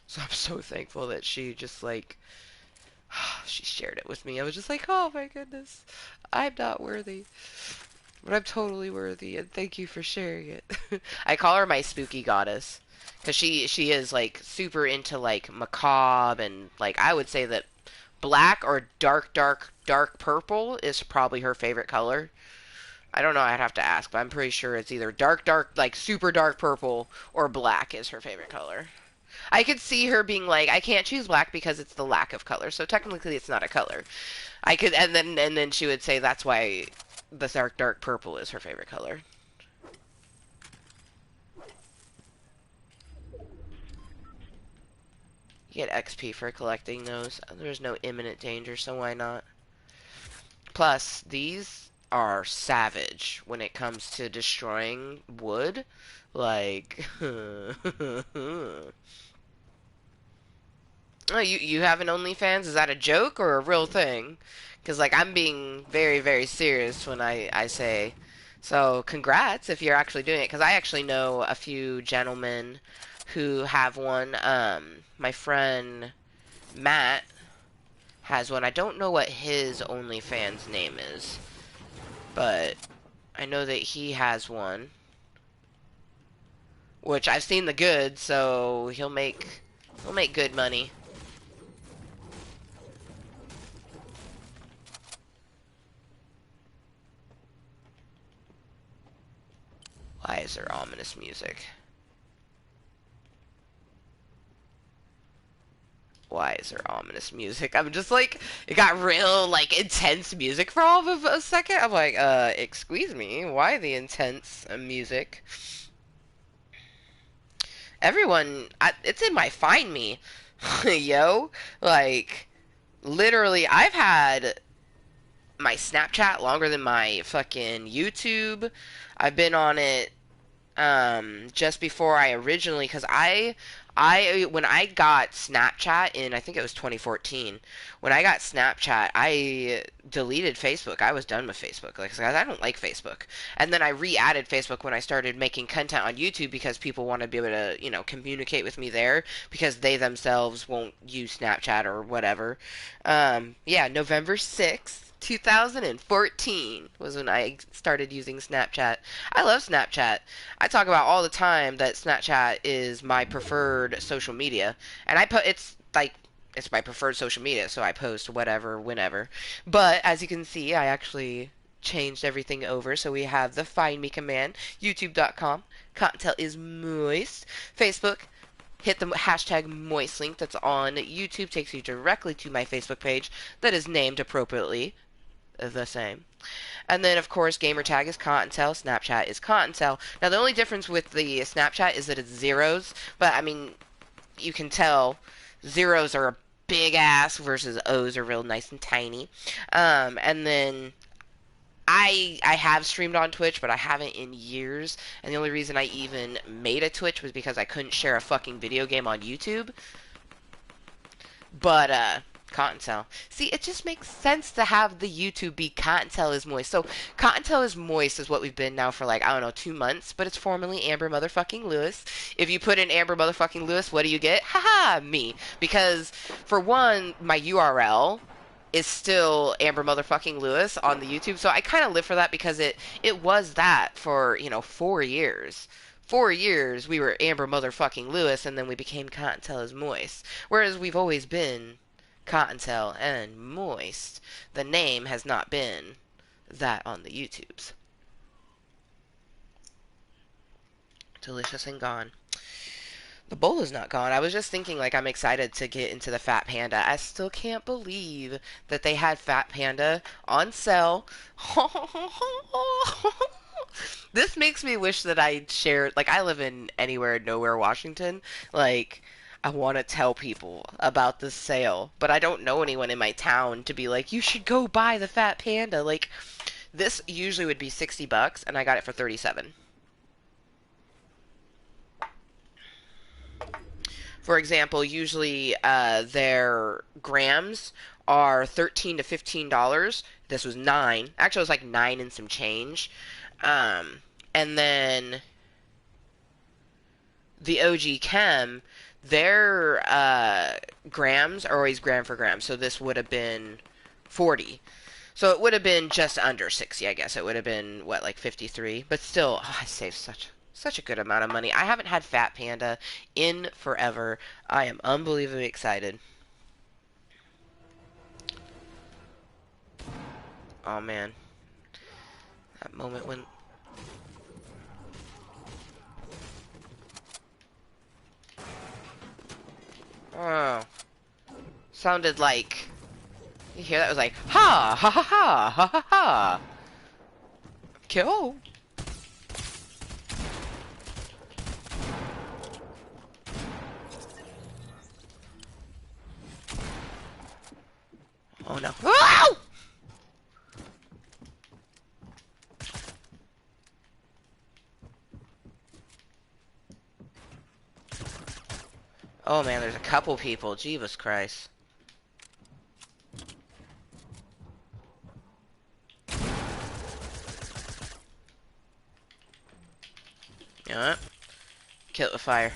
So I'm so thankful that she just, like, she shared it with me. I was just like, oh my goodness, I'm not worthy. But I'm totally worthy, and thank you for sharing it. I call her my spooky goddess. Because she is, like, super into, like, macabre, and, like, I would say that black or dark purple is probably her favorite color. I don't know, I'd have to ask, but I'm pretty sure it's either dark, like, super dark purple, or black is her favorite color. I could see her being like, I can't choose black because it's the lack of color, so technically it's not a color. I could, and then she would say that's why the dark purple is her favorite color. You get XP for collecting those. There's no imminent danger, so why not? Plus, these are savage when it comes to destroying wood. Like, oh, you have an OnlyFans? Is that a joke or a real thing? Because, like, I'm being very, very serious when I say So congrats if you're actually doing it, because I actually know a few gentlemen who have one. My friend Matt has one. I don't know what his OnlyFans name is, but I know that he has one, which I've seen the goods, so he'll make good money. Why is there ominous music? Why is there ominous music? I'm just like, it got real, like, intense music for all of a second. I'm like, excuse me, why the intense music? Everyone, it's in my Find Me. Yo, like, literally, I've had my Snapchat longer than my fucking YouTube. I've been on it just before I originally, because when I got Snapchat in, I think it was 2014, when I got Snapchat, I deleted Facebook. I was done with Facebook. Like, I don't like Facebook. And then I re-added Facebook when I started making content on YouTube because people want to be able to, communicate with me there because they themselves won't use Snapchat or whatever. Yeah, November 6th, 2014 was when I started using Snapchat. I love Snapchat. I talk about all the time that Snapchat is my preferred social media, and I put it's my preferred social media, so I post whatever, whenever. But as you can see, I actually changed everything over, so we have the Find Me command, youtube.com. Kottontale is moist. Facebook, hit the hashtag moist link that's on YouTube, takes you directly to my Facebook page that is named appropriately the same. And then, of course, gamertag is Kottontale, Snapchat is Kottontale. Now, the only difference with the Snapchat is that it's zeros, but I mean, you can tell zeros are a big ass versus O's are real nice and tiny. And then I have streamed on Twitch, but I haven't in years. And the only reason I even made a Twitch was because I couldn't share a fucking video game on YouTube. But Cottontail. See, it just makes sense to have the YouTube be Cottontail is moist. So Cottontail is moist is what we've been now for like, I don't know, 2 months, but it's formerly Amber motherfucking Lewis. If you put in Amber motherfucking Lewis, what do you get? Haha, me. Because for one, my URL is still Amber motherfucking Lewis on the YouTube. So I kind of live for that because it was that for, 4 years. 4 years we were Amber motherfucking Lewis, and then we became Cottontail is moist. Whereas we've always been Cottontail and moist. The name has not been that on the YouTubes. Delicious and gone. The bowl is not gone. I was just thinking, like, I'm excited to get into the Fat Panda. I still can't believe that they had Fat Panda on sale. This makes me wish that I shared, like, I live in anywhere, nowhere, Washington. Like, I want to tell people about this sale, but I don't know anyone in my town to be like, you should go buy the Fat Panda. Like, this usually would be $60, and I got it for 37. For example, usually their grams are $13 to $15. This was 9. Actually, it was like 9 and some change. And then the OG Chem, their grams are always gram for gram. So this would have been 40. So it would have been just under 60, I guess. It would have been, what, like 53? But still, oh, I saved such a good amount of money. I haven't had Fat Panda in forever. I am unbelievably excited. Oh, man. That moment when... Oh. Sounded like... You hear that? It was like, ha, ha, ha, ha, ha, ha, ha. Kill. Oh no. Oh! Oh man, there's a couple people. Jesus Christ. know what? Kill it with fire.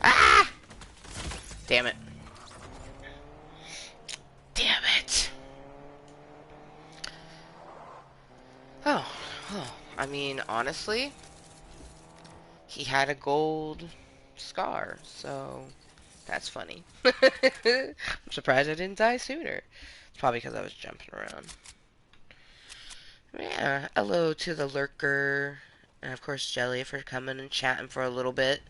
Ah! Damn it. Damn it. Oh, well, I mean, honestly, he had a gold scar, so that's funny. I'm surprised I didn't die sooner. It's probably because I was jumping around. Yeah, hello to the lurker, and of course Jelly for coming and chatting for a little bit,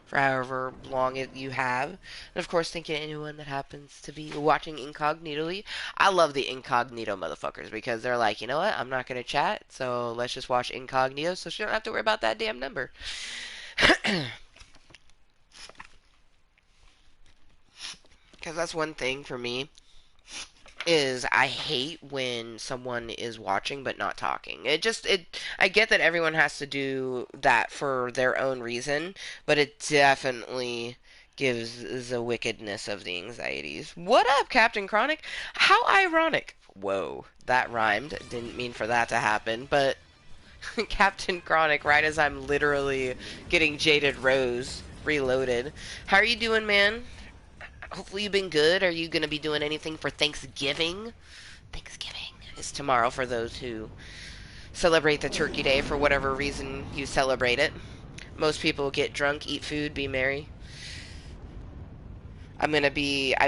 for however long you have. And of course, thank you to anyone that happens to be watching incognitally. I love the incognito motherfuckers because they're like, you know what, I'm not going to chat, so let's just watch incognito so she don't have to worry about that damn number. Because that's one thing for me, is I hate when someone is watching but not talking. I get that everyone has to do that for their own reason, but it definitely gives the wickedness of the anxieties. What up, Captain Chronic? How ironic. Whoa, that rhymed. Didn't mean for that to happen, but Captain Chronic, right as I'm literally getting Jaded Rose reloaded. How are you doing, man? Hopefully you've been good. Are you going to be doing anything for Thanksgiving? Thanksgiving is tomorrow for those who celebrate the Turkey Day for whatever reason you celebrate it. Most people get drunk, eat food, be merry. I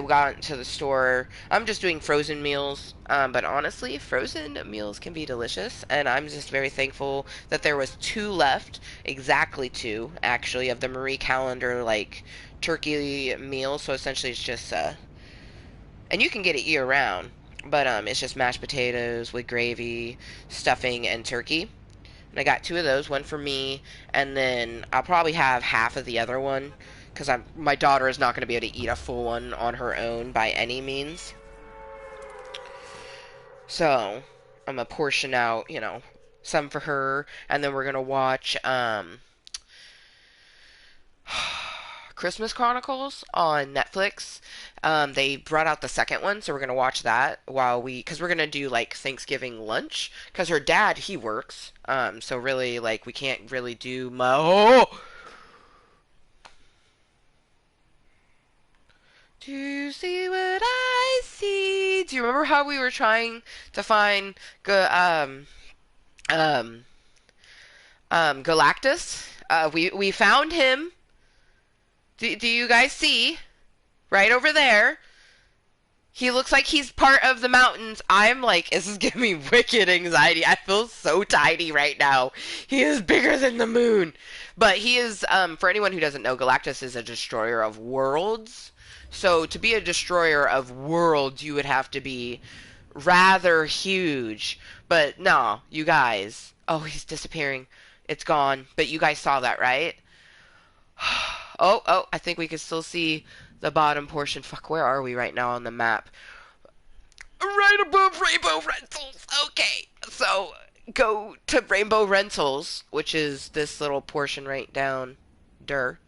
got to the store. I'm just doing frozen meals. But honestly, frozen meals can be delicious. And I'm just very thankful that there was 2 left. Exactly 2, actually, of the Marie Calendar, like, turkey meal. So essentially it's just, and you can get it year round. But, it's just mashed potatoes with gravy, stuffing, and turkey. And I got 2 of those, one for me, and then I'll probably have half of the other one, because my daughter is not going to be able to eat a full one on her own by any means. So, I'm going to portion out, you know, some for her, and then we're going to watch, Christmas Chronicles on Netflix. They brought out the second one, so we're gonna watch that because we're gonna do like Thanksgiving lunch. Because her dad, he works, so really like we can't really do Do you see what I see? Do you remember how we were trying to find um Galactus? We found him. Do you guys see? Right over there. He looks like he's part of the mountains. I'm like, this is giving me wicked anxiety. I feel so tiny right now. He is bigger than the moon. But he is, for anyone who doesn't know, Galactus is a destroyer of worlds. So to be a destroyer of worlds, you would have to be rather huge. But no, you guys. Oh, he's disappearing. It's gone. But you guys saw that, right? Oh, I think we can still see the bottom portion. Fuck, where are we right now on the map? Right above Rainbow Rentals. Okay, so go to Rainbow Rentals, which is this little portion right down there.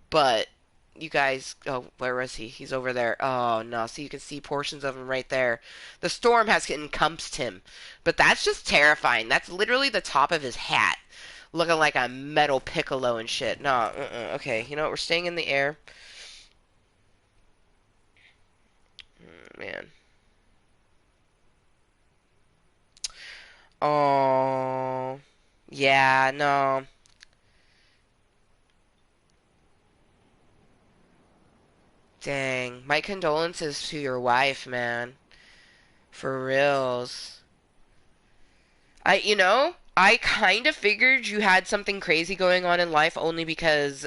But you guys, oh, where was he? He's over there. Oh, no, so you can see portions of him right there. The storm has encompassed him. But that's just terrifying. That's literally the top of his hat. Looking like a metal piccolo and shit. No, okay, you know what? We're staying in the air. Man. Oh. Yeah, no. Dang. My condolences to your wife, man. For reals. I kind of figured you had something crazy going on in life only because,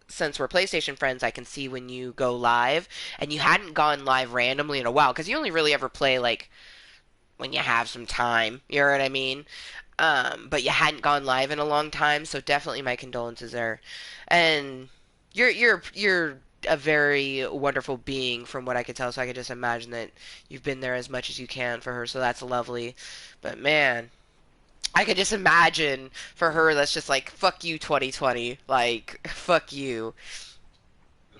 since we're PlayStation friends, I can see when you go live, and you hadn't gone live randomly in a while, because you only really ever play, like, when you have some time, you know what I mean? But you hadn't gone live in a long time, so definitely my condolences there. And you're a very wonderful being from what I could tell, so I could just imagine that you've been there as much as you can for her, so that's lovely. But man, I could just imagine for her that's just like, fuck you 2020, like, fuck you.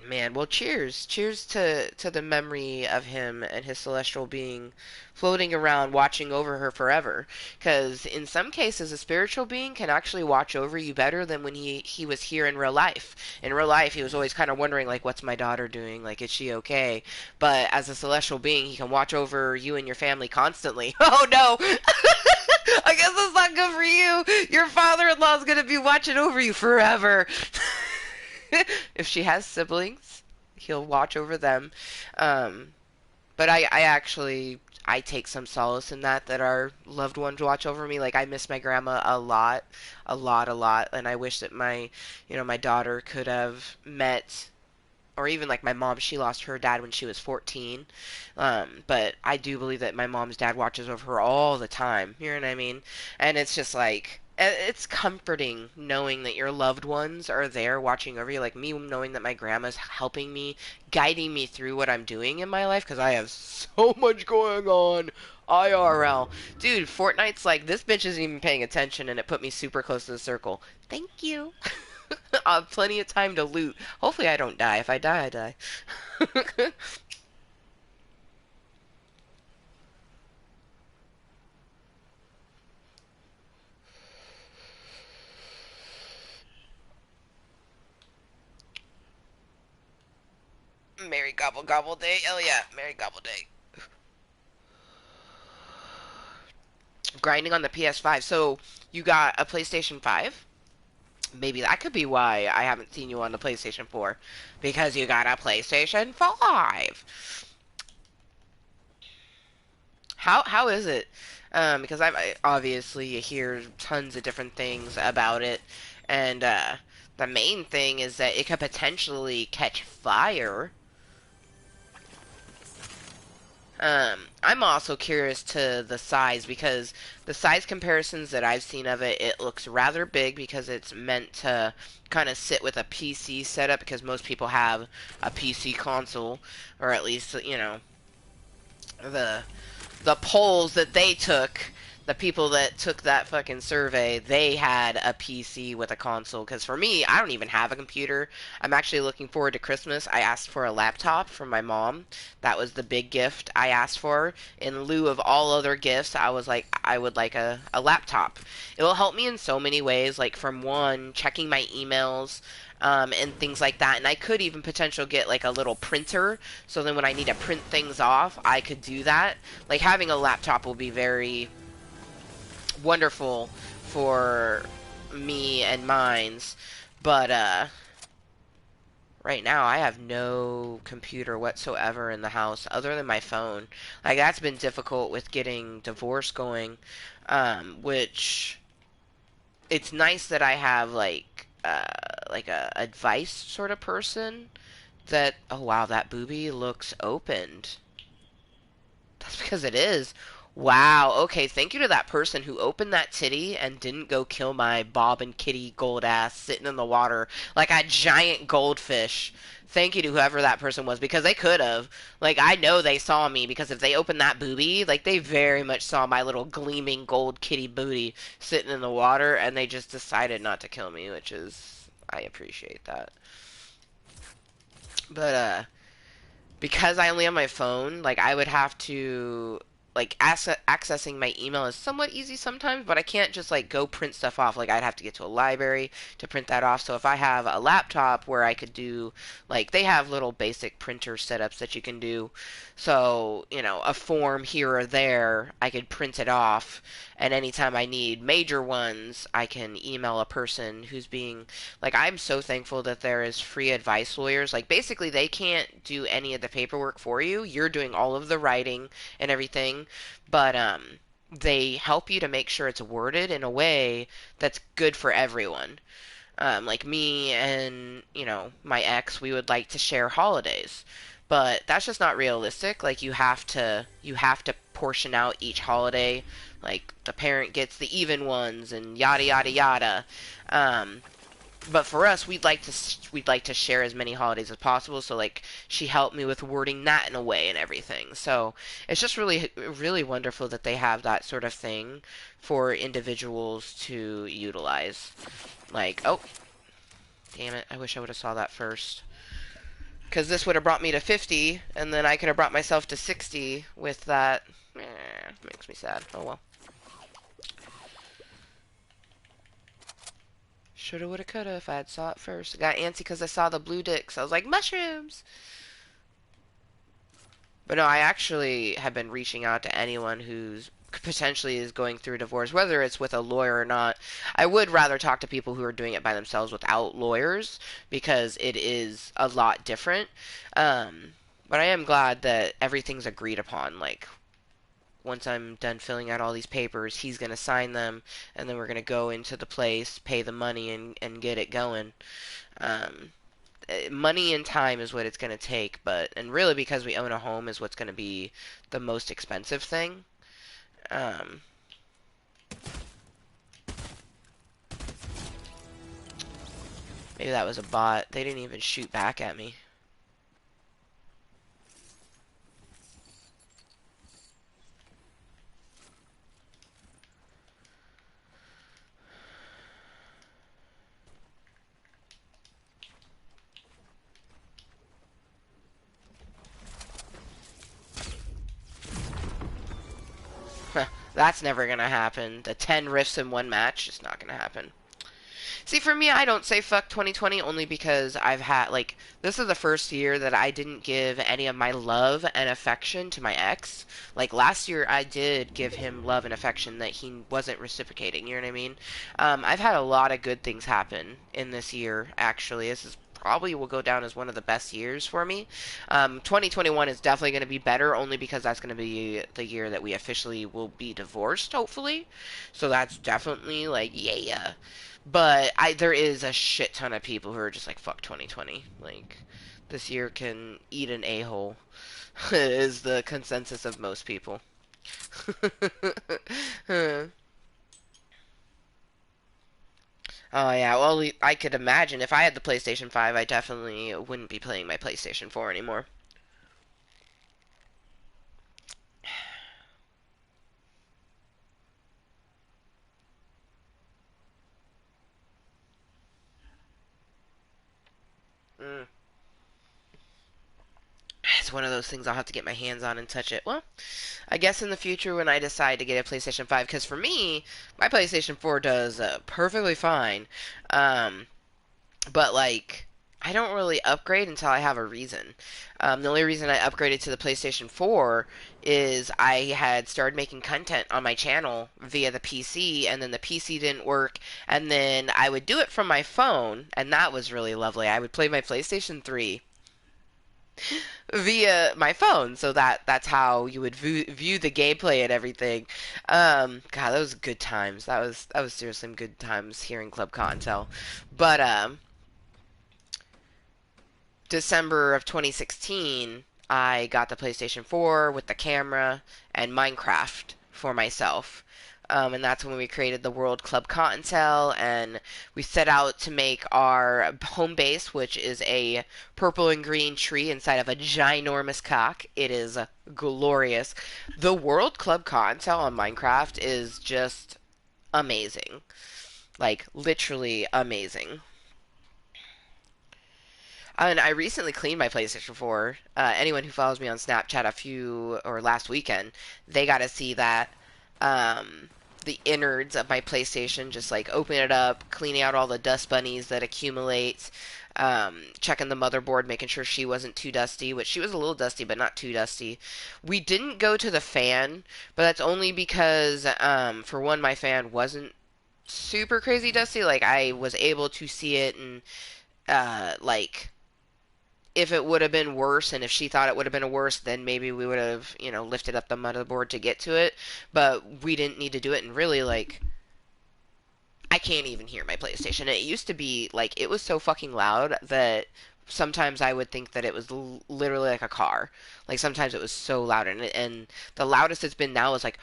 Man, well, cheers. Cheers to the memory of him and his celestial being floating around watching over her forever. Because in some cases, a spiritual being can actually watch over you better than when he was here in real life. In real life, he was always kind of wondering, like, what's my daughter doing? Like, is she okay? But as a celestial being, he can watch over you and your family constantly. Oh, no! I guess that's not good for you. Your father-in-law is going to be watching over you forever. If she has siblings, he'll watch over them. Um, but I actually I take some solace in that our loved ones watch over me. Like I miss my grandma a lot, a lot, a lot, and I wish that my daughter could have met. Or even like my mom, she lost her dad when she was 14. But I do believe that my mom's dad watches over her all the time. You know what I mean? And it's just like, it's comforting knowing that your loved ones are there watching over you. Like me knowing that my grandma's helping me, guiding me through what I'm doing in my life because I have so much going on. IRL. Dude, Fortnite's like, this bitch isn't even paying attention and it put me super close to the circle. Thank you. Plenty of time to loot. Hopefully I don't die. If I die, I die. Merry Gobble Gobble Day. Oh yeah, Merry Gobble Day. Grinding on the PS5. So you got a PlayStation 5? Maybe that could be why I haven't seen you on the PlayStation 4. Because you got a PlayStation 5. How is it? Because I obviously hear tons of different things about it, and the main thing is that it could potentially catch fire. I'm also curious to the size because the size comparisons that I've seen of it, it looks rather big because it's meant to kind of sit with a PC setup because most people have a PC console, or at least the the polls that they took, the people that took that fucking survey, they had a PC with a console. Because for me, I don't even have a computer. I'm actually looking forward to Christmas. I asked for a laptop from my mom. That was the big gift I asked for. In lieu of all other gifts, I was like, I would like a laptop. It will help me in so many ways, like from one, checking my emails, and things like that. And I could even potentially get like a little printer, so then when I need to print things off, I could do that. Like having a laptop will be very wonderful for me and mines, but right now I have no computer whatsoever in the house other than my phone. Like that's been difficult with getting divorce going, which it's nice that I have like a advice sort of person that, oh wow, that booby looks opened. That's because it is. Wow. Okay. Thank you to that person who opened that titty and didn't go kill my Bob and Kitty gold ass sitting in the water like a giant goldfish. Thank you to whoever that person was because they could have. Like, I know they saw me because if they opened that booby, like, they very much saw my little gleaming gold kitty booty sitting in the water and they just decided not to kill me, which is. I appreciate that. But, because I only have my phone, like I would have to like accessing my email is somewhat easy sometimes, but I can't just like go print stuff off. Like I'd have to get to a library to print that off. So if I have a laptop where I could do like they have little basic printer setups that you can do. So, a form here or there, I could print it off and anytime I need major ones, I can email a person who's being like I'm so thankful that there is free advice lawyers. Like basically they can't do any of the paperwork for you. You're doing all of the writing and everything, but they help you to make sure it's worded in a way that's good for everyone. Like me and my ex, we would like to share holidays, but that's just not realistic. Like you have to portion out each holiday. Like the parent gets the even ones and yada yada yada. Um, but for us, we'd like to share as many holidays as possible. So like she helped me with wording that in a way and everything. So it's just really really wonderful that they have that sort of thing for individuals to utilize. Like, oh, damn it, I wish I would have saw that first. Because this would have brought me to 50, and then I could have brought myself to 60 with that. Makes me sad. Oh well. Shoulda, woulda, coulda if I had saw it first. I got antsy because I saw the blue dicks. I was like, mushrooms! But no, I actually have been reaching out to anyone who's potentially is going through a divorce, whether it's with a lawyer or not. I would rather talk to people who are doing it by themselves without lawyers because it is a lot different. But I am glad that everything's agreed upon. Like, once I'm done filling out all these papers, he's going to sign them, and then we're going to go into the place, pay the money, and get it going. Um, Money and time is what it's going to take, and really because we own a home is what's going to be the most expensive thing. Um, Maybe that was a bot. They didn't even shoot back at me. That's never gonna happen. The 10 rifts in one match is not gonna happen. See, for me, I don't say fuck 2020 only because I've had, like, this is the first year that I didn't give any of my love and affection to my ex. Like, last year I did give him love and affection that he wasn't reciprocating, you know what I mean? I've had a lot of good things happen in this year, actually. This is probably will go down as one of the best years for me. 2021 is definitely going to be better only because that's going to be the year that we officially will be divorced, hopefully. So that's definitely like, yeah. But there is a shit ton of people who are just like, fuck 2020. Like, this year can eat an a-hole, is the consensus of most people. Oh yeah, well I could imagine if I had the PlayStation 5, I definitely wouldn't be playing my PlayStation 4 anymore. Mm. It's one of those things I'll have to get my hands on and touch it. Well, I guess in the future when I decide to get a PlayStation 5, because for me, my PlayStation 4 does perfectly fine. Um, but like I don't really upgrade until I have a reason. The only reason I upgraded to the PlayStation 4 is I had started making content on my channel via the PC, and then the PC didn't work, and then I would do it from my phone, and that was really lovely. I would play my PlayStation 3 via my phone, so that's how you would view the gameplay and everything. God, that was good times. That was seriously some good times here in Club Cottontale. But December of 2016, I got the PlayStation 4 with the camera and Minecraft for myself. And that's when we created the World Club Cottontale, and we set out to make our home base, which is a purple and green tree inside of a ginormous cock. It is glorious. The World Club Cottontale on Minecraft is just amazing. Like, literally amazing. And I recently cleaned my PlayStation 4. Anyone who follows me on Snapchat last weekend, they got to see that. The innards of my PlayStation, just like opening it up, cleaning out all the dust bunnies that accumulate, checking the motherboard, making sure she wasn't too dusty, which she was a little dusty, but not too dusty. We didn't go to the fan, but that's only because, for one, my fan wasn't super crazy dusty. Like, I was able to see it and, like, if it would have been worse and if she thought it would have been worse, then maybe we would have, lifted up the motherboard to get to it. But we didn't need to do it. And really, like, I can't even hear my PlayStation. It used to be, like, it was so fucking loud that sometimes I would think that it was literally like a car. Like, sometimes it was so loud. And the loudest it's been now is like,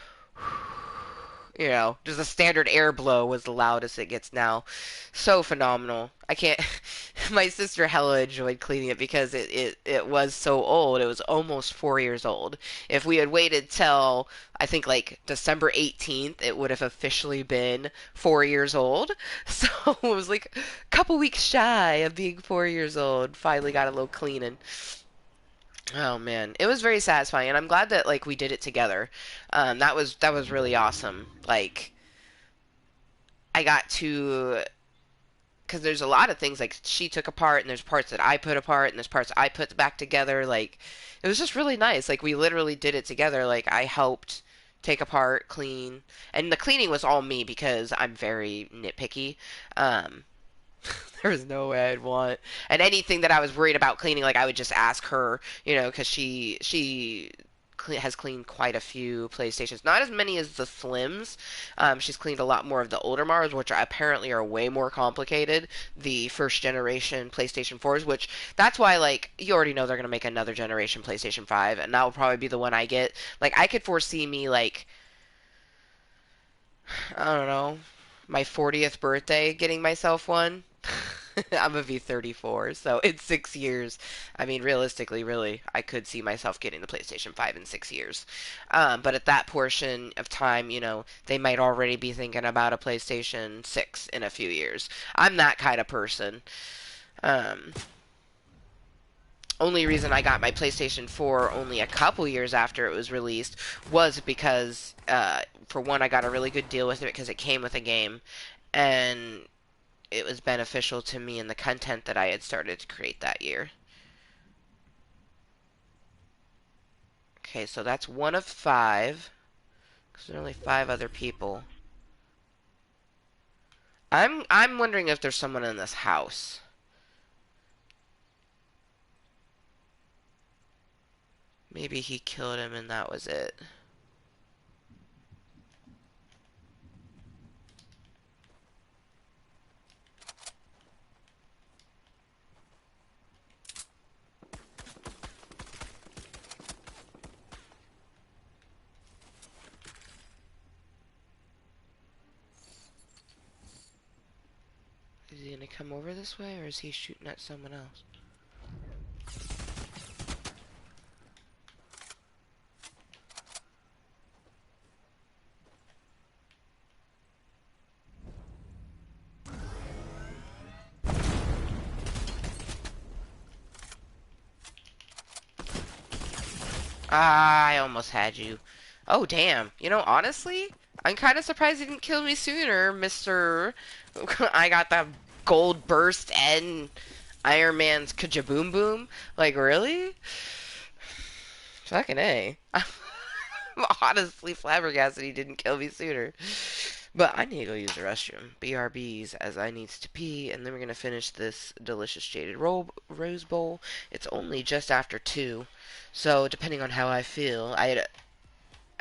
You know, just a standard air blow was the loudest it gets now. So phenomenal. I can't. My sister hella enjoyed cleaning it because it was so old. It was almost 4 years old. If we had waited till I think like December 18th, it would have officially been 4 years old. So it was like a couple weeks shy of being 4 years old. Finally got a little cleaning. Oh man, it was very satisfying, and I'm glad that like we did it together. That was really awesome. Like I got to, because there's a lot of things like she took apart, and there's parts that I put apart, and there's parts I put back together. Like it was just really nice. Like we literally did it together. Like I helped take apart, clean, and the cleaning was all me because I'm very nitpicky. Um, there was no way I'd want, and anything that I was worried about cleaning, like I would just ask her, you know, because has cleaned quite a few PlayStations. Not as many as the Slims. She's cleaned a lot more of the older models, which apparently are way more complicated. The first generation PlayStation 4s, which that's why, like, you already know they're going to make another generation PlayStation 5, and that will probably be the one I get. Like, I could foresee me, like, I don't know, my 40th birthday getting myself one. I'm gonna be 34, so in 6 years, I mean, realistically, really, I could see myself getting the PlayStation 5 in 6 years. But at that portion of time, you know, they might already be thinking about a PlayStation 6 in a few years. I'm that kind of person. Um, Only reason I got my PlayStation 4 only a couple years after it was released was because, for one, I got a really good deal with it because it came with a game, and it was beneficial to me in the content that I had started to create that year. Okay, so that's one of five. Because there are only five other people. I'm wondering if there's someone in this house. Maybe he killed him and that was it. Is he gonna come over this way or is he shooting at someone else? Ah, I almost had you. Oh, damn. You know, honestly, I'm kind of surprised you didn't kill me sooner, Mr. I got the gold burst and Iron Man's kajaboom boom. Like, really? Fucking A. I'm honestly flabbergasted he didn't kill me sooner. But I need to go use the restroom. BRBs as I needs to pee, and then we're gonna finish this delicious jaded rose bowl. It's only just after 2, so depending on how I feel, I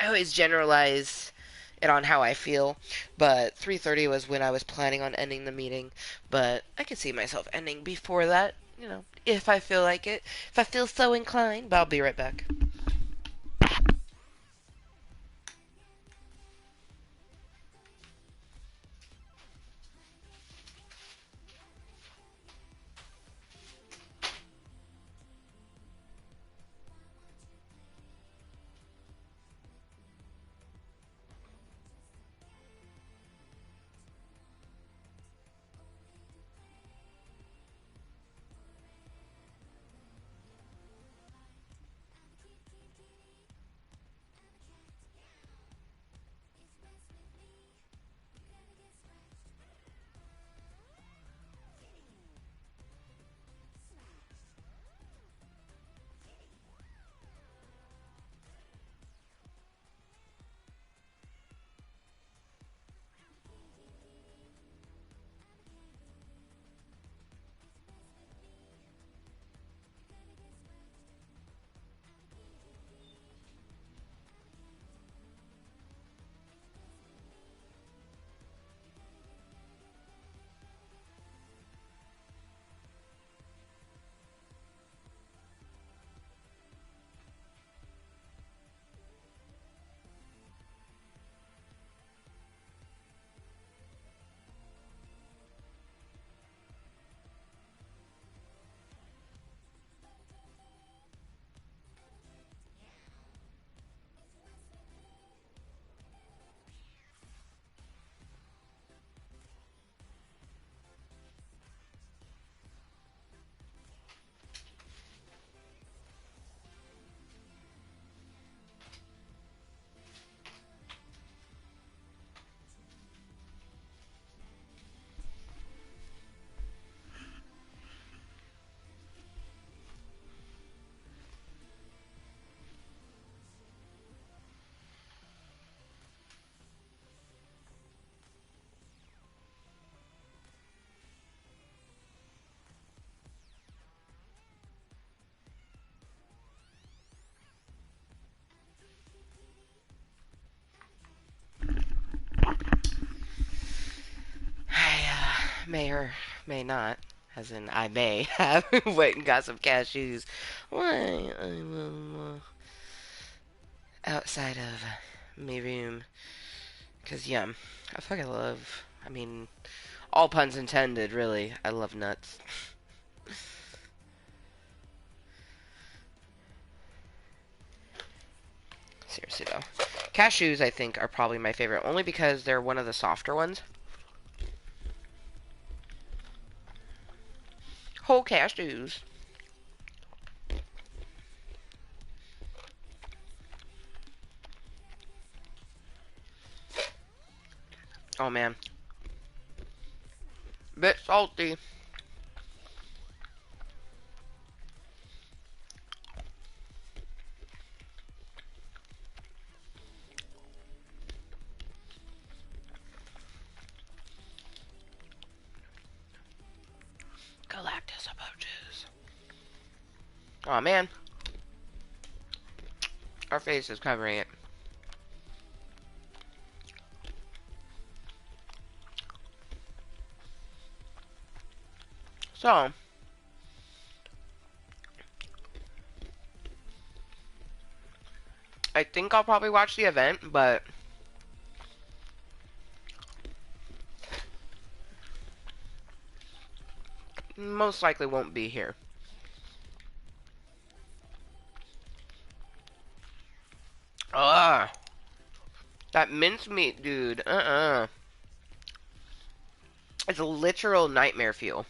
always generalize it on how I feel, but 3:30 was when I was planning on ending the meeting, but I could see myself ending before that, you know, if I feel like it, if I feel so inclined, but I'll be right back. may or may not, as in I may have went and got some cashews. Why I'm outside of my room. Cause yeah, I fucking love. I mean, all puns intended. Really, I love nuts. Seriously though, cashews I think are probably my favorite, only because they're one of the softer ones. Whole cashews. Oh man, bit salty. Galactus approaches. Oh man, our face is covering it. So, I think I'll probably watch the event, but most likely won't be here. Ugh. That mincemeat, dude. It's a literal nightmare fuel.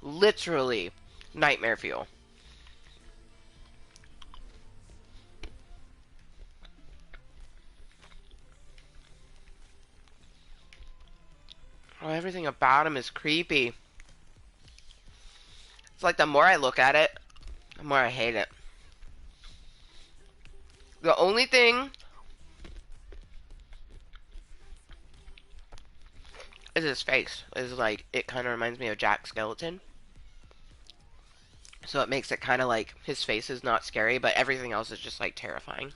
Literally nightmare fuel. Oh, everything about him is creepy. It's like the more I look at it, the more I hate it. The only thing is his face. Is like, it kind of reminds me of Jack Skeleton. So it makes it kind of like his face is not scary, but everything else is just like terrifying.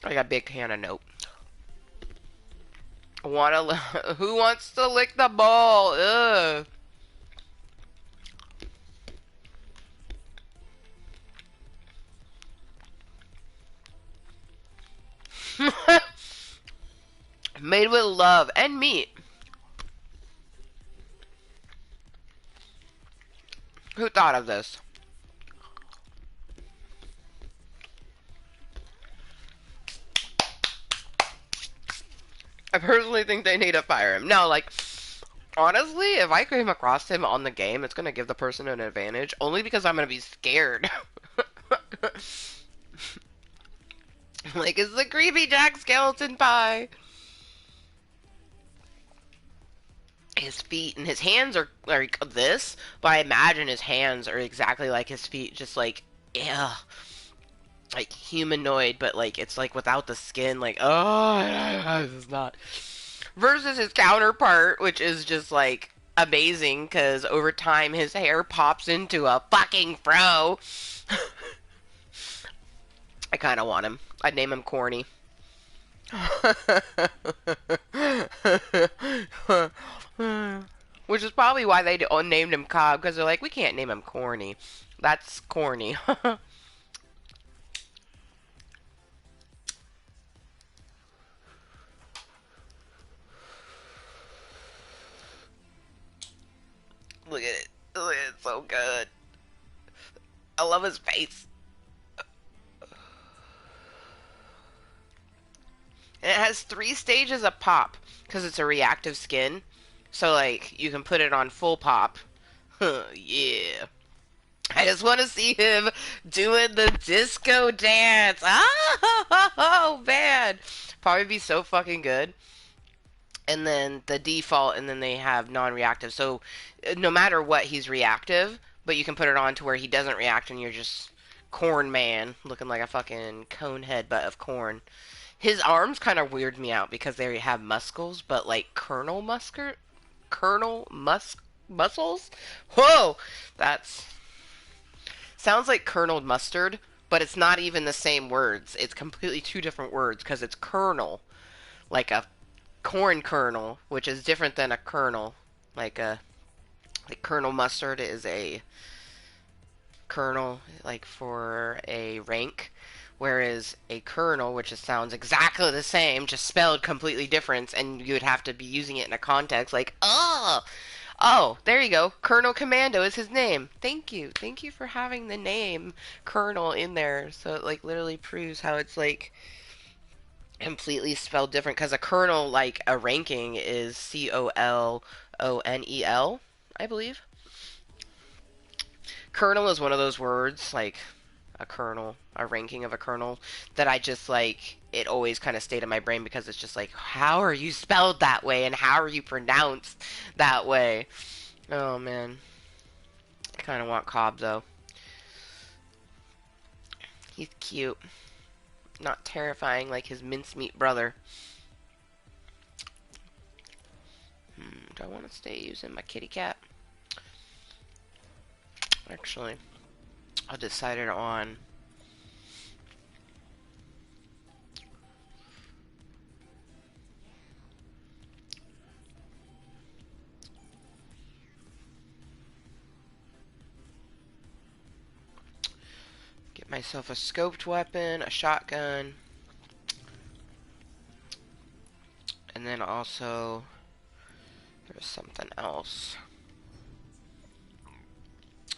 I got a big can of nope. Who wants to lick the ball? Ugh. Made with love and meat. Who thought of this? I personally think they need to fire him. No, like, honestly, if I came across him on the game, it's gonna give the person an advantage, only because I'm gonna be scared. Like, it's the creepy Jack Skeleton pie. His feet and his hands are like this, but I imagine his hands are exactly like his feet, just like, yeah, like humanoid, but like it's like without the skin, like, oh, this is not. Versus his counterpart, which is just like amazing because over time his hair pops into a fucking fro. I kind of want him. I'd name him Corny. Which is probably why they named him Cobb, because they're like, we can't name him Corny. That's corny. Look at it. Look at it. So good. I love his face. And it has 3 stages of pop, because it's a reactive skin. So, like, you can put it on full pop. Yeah. I just want to see him doing the disco dance. Oh, man. Probably be so fucking good. And then the default, and then they have non-reactive. So, no matter what, he's reactive, but you can put it on to where he doesn't react, and you're just corn man, looking like a fucking cone head, but of corn. His arms kind of weird me out because they have muscles, but like Colonel Mustard. Colonel Muscles? Whoa! That's... Sounds like Colonel Mustard, but it's not even the same words. It's completely two different words, because it's kernel. Like a corn kernel, which is different than a kernel. Like Colonel Mustard is a colonel, like for a rank, whereas a colonel, which sounds exactly the same, just spelled completely different, and you would have to be using it in a context like, oh, there you go. Colonel Commando is his name. Thank you. Thank you for having the name Colonel in there. So it like literally proves how it's like completely spelled different, because a colonel, like a ranking, is Colonel, I believe. Colonel is one of those words, like a kernel, a ranking of a kernel, that I just like, it always kind of stayed in my brain because it's just like, how are you spelled that way and how are you pronounced that way? Oh man. I kind of want Cobb though. He's cute. Not terrifying like his mincemeat brother. Do I want to stay using my kitty cat? Actually, I decided on get myself a scoped weapon, a shotgun, and then also there's something else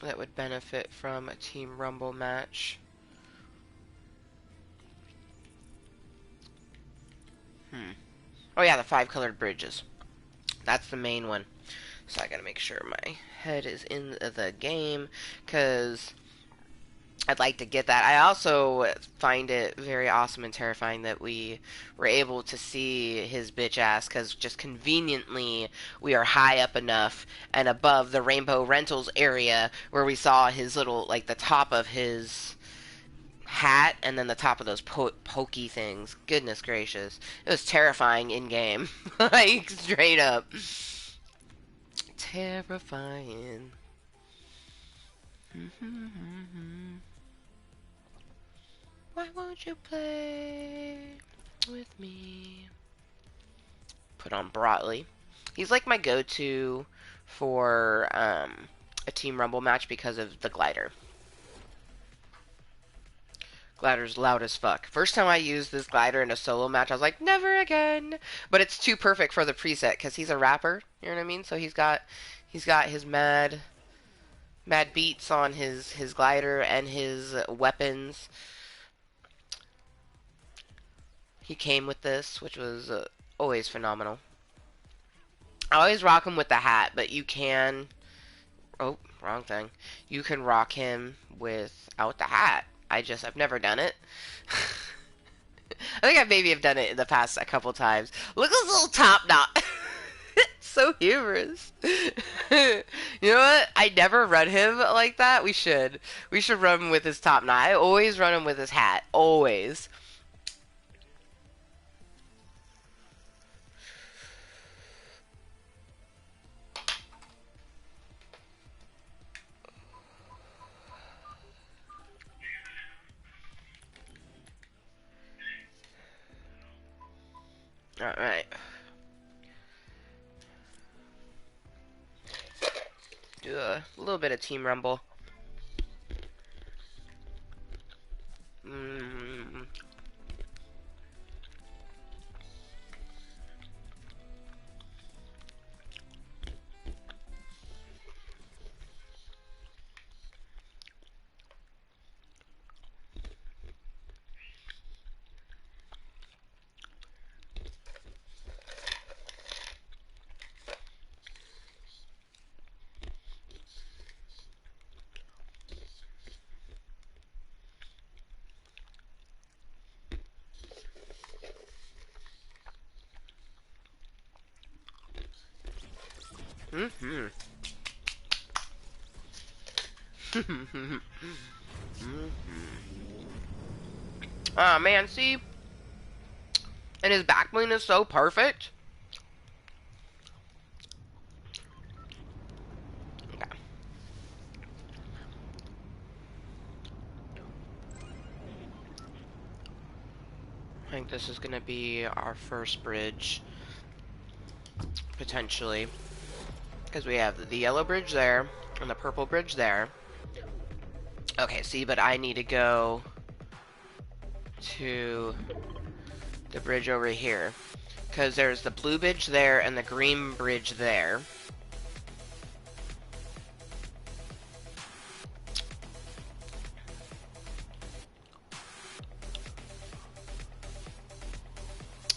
that would benefit from a Team Rumble match. Oh yeah, the 5 colored bridges. That's the main one. So I gotta make sure my head is in the game, because I'd like to get that. I also find it very awesome and terrifying that we were able to see his bitch ass, because just conveniently we are high up enough and above the Rainbow Rentals area where we saw his little, like the top of his hat and then the top of those pokey things. Goodness gracious. It was terrifying in game. Like, straight up. Terrifying. Why won't you play with me? Put on Broadly. He's like my go-to for a Team Rumble match because of the glider. Glider's loud as fuck. First time I used this glider in a solo match, I was like, never again. But it's too perfect for the preset because he's a rapper. You know what I mean? So he's got his mad beats on his glider and his weapons. He came with this, which was always phenomenal. I always rock him with the hat, but you can... Oh, wrong thing. You can rock him without the hat. I've never done it. I think I maybe have done it in the past a couple times. Look at this little top knot. It's so humorous. You know what? I never run him like that. We should. We should run him with his top knot. I always run him with his hat. Always. Alright. Do a little bit of Team Rumble. Ah, man, see? And his back bling is so perfect. think this is gonna be our first bridge, potentially. Because we have the yellow bridge there, and the purple bridge there. Okay, see, but I need to go to the bridge over here. Because there's the blue bridge there and the green bridge there.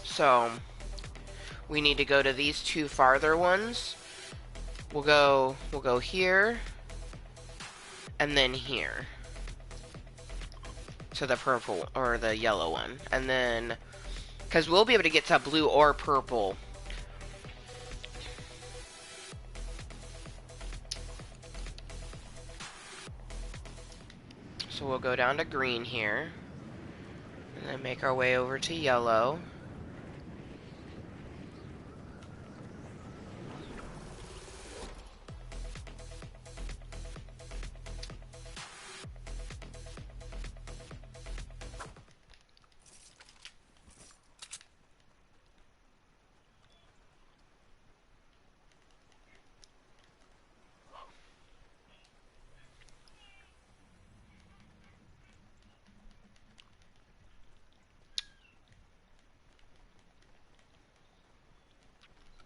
So, we need to go to these two farther ones. We'll go here, and then here. To the purple, or the yellow one. And then, because we'll be able to get to blue or purple. So we'll go down to green here. And then make our way over to yellow.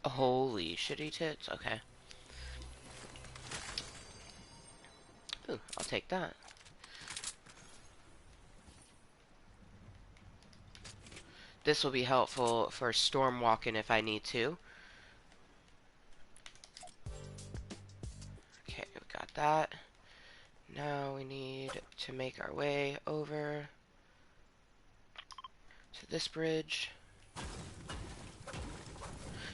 Holy shitty tits, okay. Ooh, I'll take that. This will be helpful for storm walking if I need to. Okay, we got that. Now we need to make our way over to this bridge.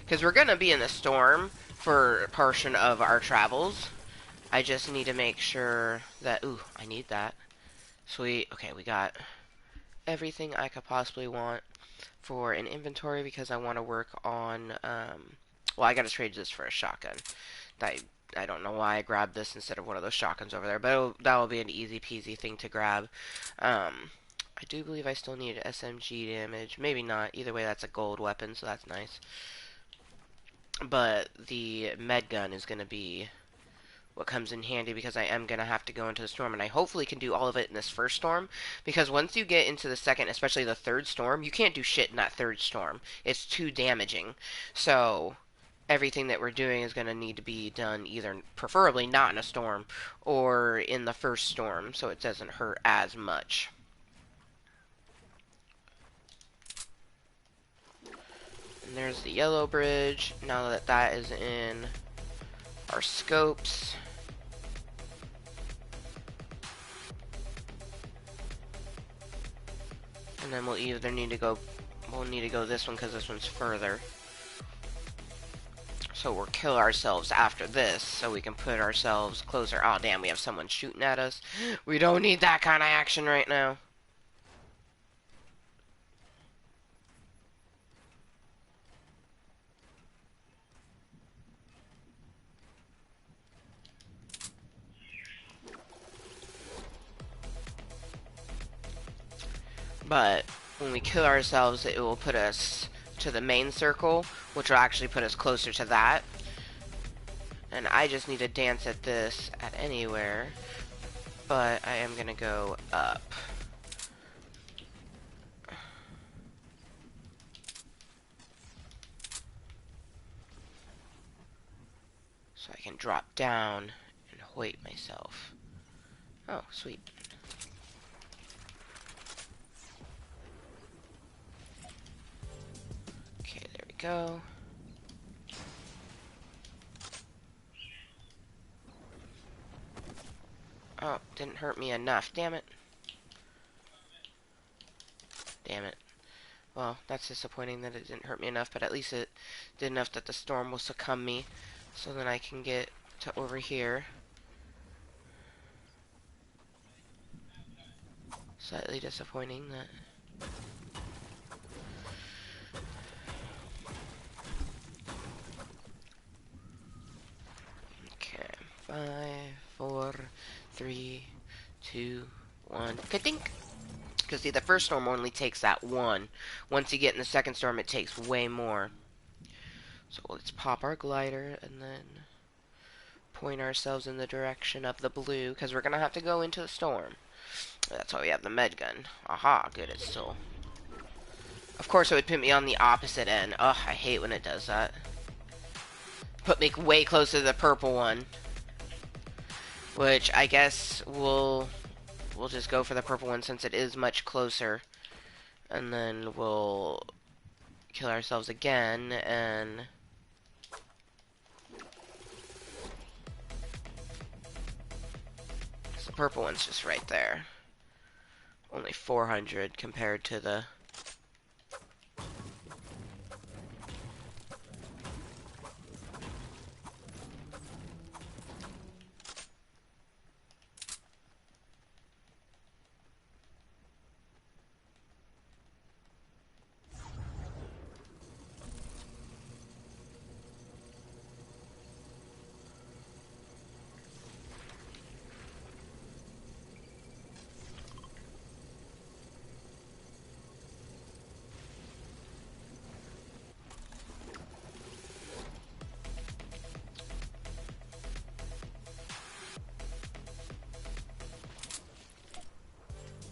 Because we're going to be in the storm for a portion of our travels. I just need to make sure that... Ooh, I need that. Sweet. Okay, we got everything I could possibly want for an inventory because I want to work on... well, I got to trade this for a shotgun. I don't know why I grabbed this instead of one of those shotguns over there, but that will be an easy peasy thing to grab. I do believe I still need SMG damage. Maybe not. Either way, that's a gold weapon, so that's nice. But the med gun is going to be what comes in handy because I am going to have to go into the storm, and I hopefully can do all of it in this first storm, because once you get into the second, especially the third storm, you can't do shit in that third storm. It's too damaging. So everything that we're doing is going to need to be done either, preferably not in a storm, or in the first storm, so it doesn't hurt as much. And there's the yellow bridge. Now that that is in our scopes, and then we'll either need to go, this one because this one's further. So we'll kill ourselves after this so we can put ourselves closer. Oh damn, we have someone shooting at us. We don't need that kind of action right now. But when we kill ourselves, it will put us to the main circle, which will actually put us closer to that. And I just need to dance at this at anywhere, but I am gonna go up. So I can drop down and hoist myself. Oh, sweet. Okay, there we go. Oh, didn't hurt me enough, damn it. Damn it. Well, that's disappointing that it didn't hurt me enough, but at least it did enough that the storm will succumb me, so then I can get to over here. Slightly disappointing that... Okay, 5, 4, 3, 2, 1. Ka-dink! Because see, the first storm only takes that one. Once you get in the second storm, it takes way more. So let's pop our glider and then point ourselves in the direction of the blue, because we're going to have to go into the storm. That's why we have the med gun. Aha, good, it's still... Of course, it would put me on the opposite end. Ugh, I hate when it does that. Put me way closer to the purple one. Which, I guess, we'll just go for the purple one since it is much closer. And then we'll kill ourselves again, and... the purple one's just right there. Only 400 compared to the...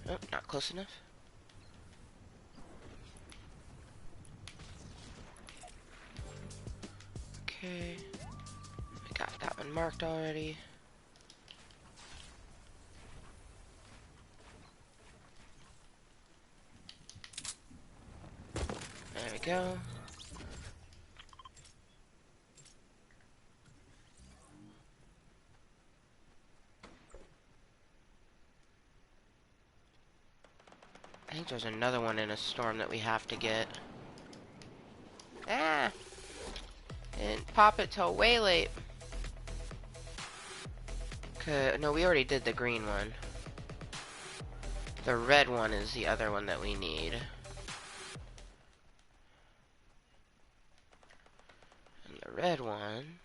Oh, not close enough. Okay. I got that one marked already. There we go. I think there's another one in a storm that we have to get. Ah! Didn't pop it till way late. No, we already did the green one. The red one is the other one that we need. And the red one...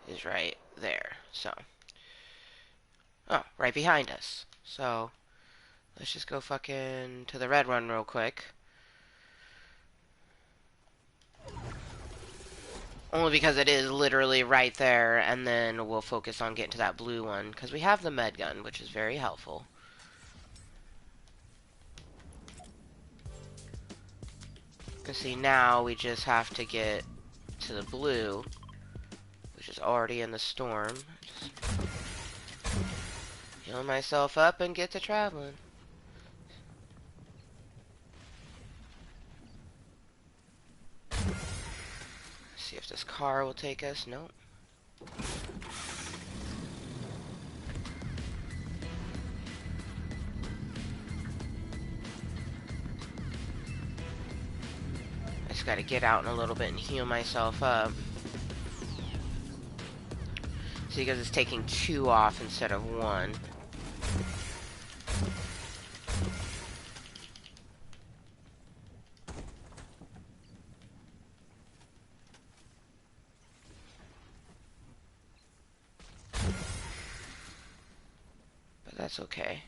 is right there, so... oh, right behind us. So, let's just go fucking to the red one real quick. Only because it is literally right there, and then we'll focus on getting to that blue one, because we have the med gun, which is very helpful. Because see, now we just have to get to the blue, which is already in the storm. Just heal myself up and get to traveling. See if this car will take us. Nope. I just gotta get out in a little bit and heal myself up. See, because it's taking 2 off instead of 1. That's okay.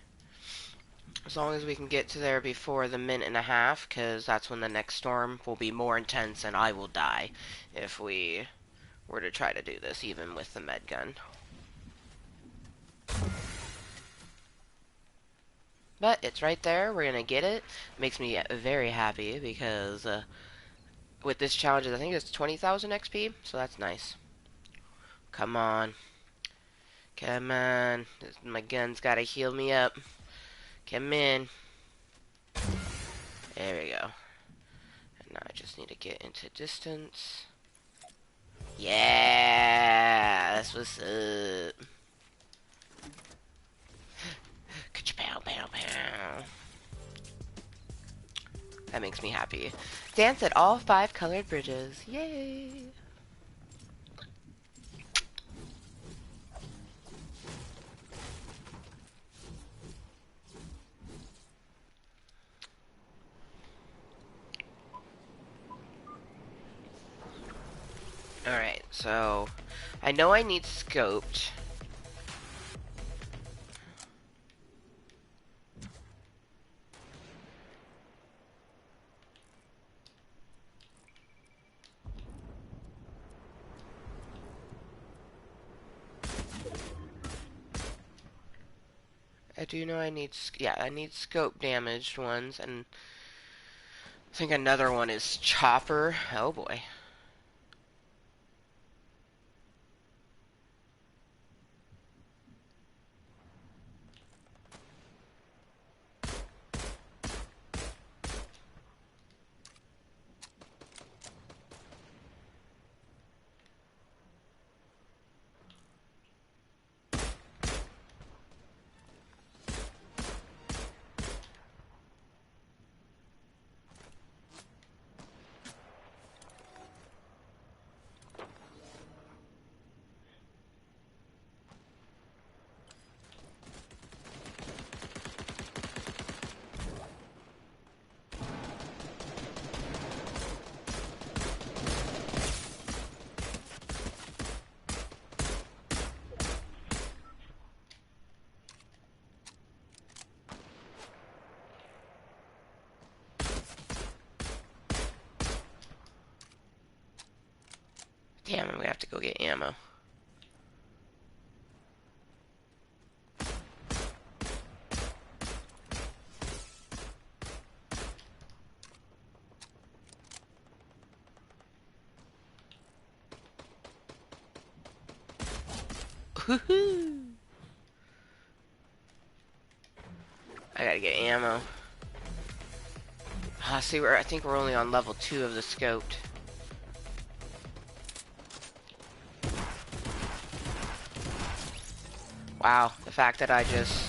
As long as we can get to there before the minute and a half, because that's when the next storm will be more intense and I will die if we were to try to do this, even with the med gun. But it's right there. We're gonna get it. Makes me very happy because with this challenge, I think it's 20,000 XP, so that's nice. Come on. Come on. My gun's gotta heal me up. Come in. There we go. And now I just need to get into distance. Yeah, that's what's up. Ka-chow, pow, pow. That makes me happy. Dance at all 5 colored bridges. Yay! Alright, so I know I need scoped. I do know I need, yeah, I need scope damaged ones, and I think another one is chopper. Oh boy. Damn, I'm gonna have to go get ammo. Woohoo! I gotta get ammo. See, I think we're only on level 2 of the scoped. Wow, the fact that I just...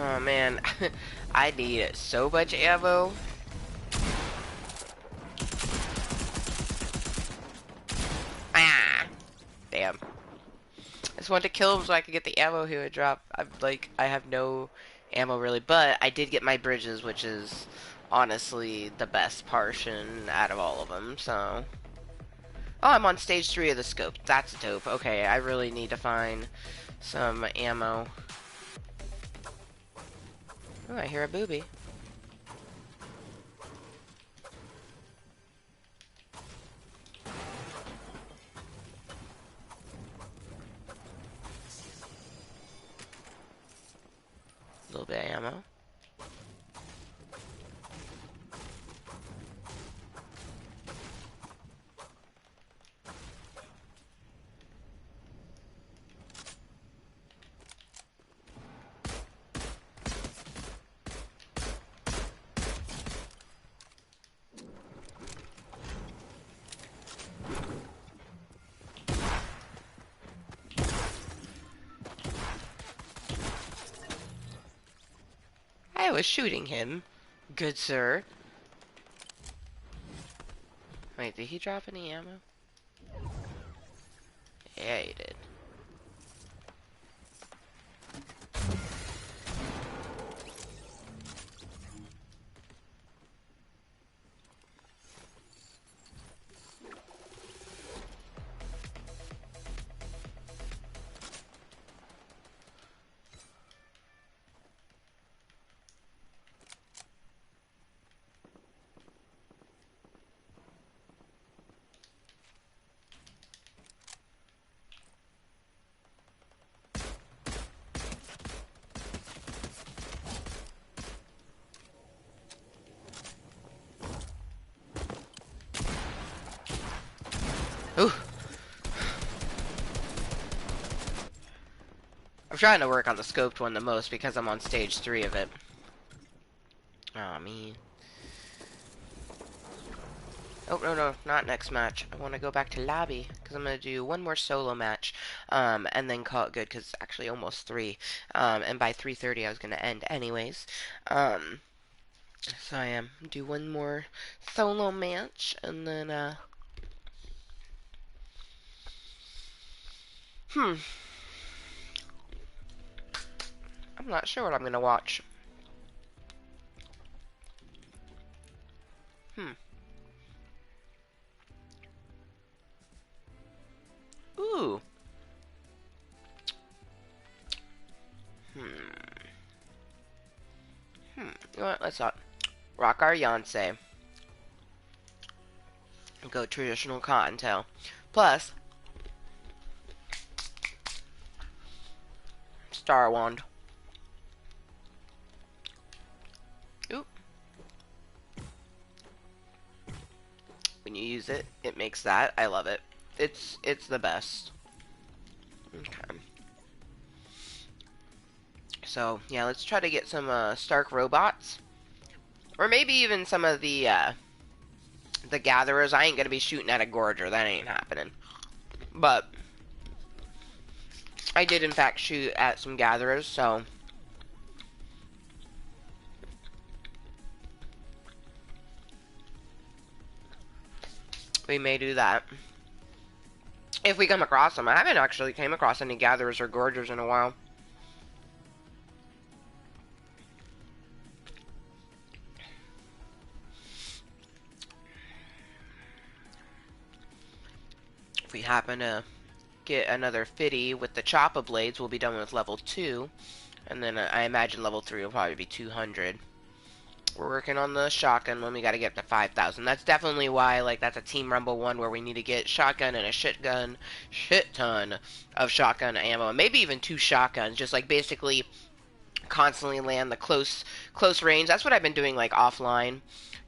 Oh man, I need so much ammo. Ah! Damn. I just wanted to kill him so I could get the ammo he would drop. I have no ammo really, but I did get my bridges, which is honestly the best portion out of all of them, so... Oh, I'm on stage 3 of the scope. That's dope. Okay, I really need to find some ammo. Oh, I hear a booby. A little bit of ammo. I was shooting him, good sir. Wait, did he drop any ammo? Yeah, he did. Ooh. I'm trying to work on the scoped one the most because I'm on stage 3 of it. Aw, man. Oh, no, no, not next match. I want to go back to lobby, because I'm going to do one more solo match, and then call it good, because it's actually almost 3. And by 3:30 I was going to end anyways. So I am. Do one more solo match, and then, I'm not sure what I'm going to watch. Ooh. You know what? Let's not rock our Yonsei. Go traditional Cottontail. Plus, Star Wand. Oop. When you use it, it makes that. I love it. It's the best. Okay. So, yeah, let's try to get some Stark robots. Or maybe even some of the gatherers. I ain't gonna be shooting at a Gorger. That ain't happening. But I did in fact shoot at some gatherers, so we may do that. If we come across them. I haven't actually came across any gatherers or Gorgers in a while. If we happen to get another Fitty with the Choppa Blades, we'll be done with level 2. And then I imagine level 3 will probably be 200. We're working on the shotgun one. We got to get to 5,000. That's definitely why, like, that's a Team Rumble one where we need to get shotgun and a shit ton of shotgun ammo. And maybe even 2 shotguns. Just, like, basically constantly land the close range. That's what I've been doing, like, offline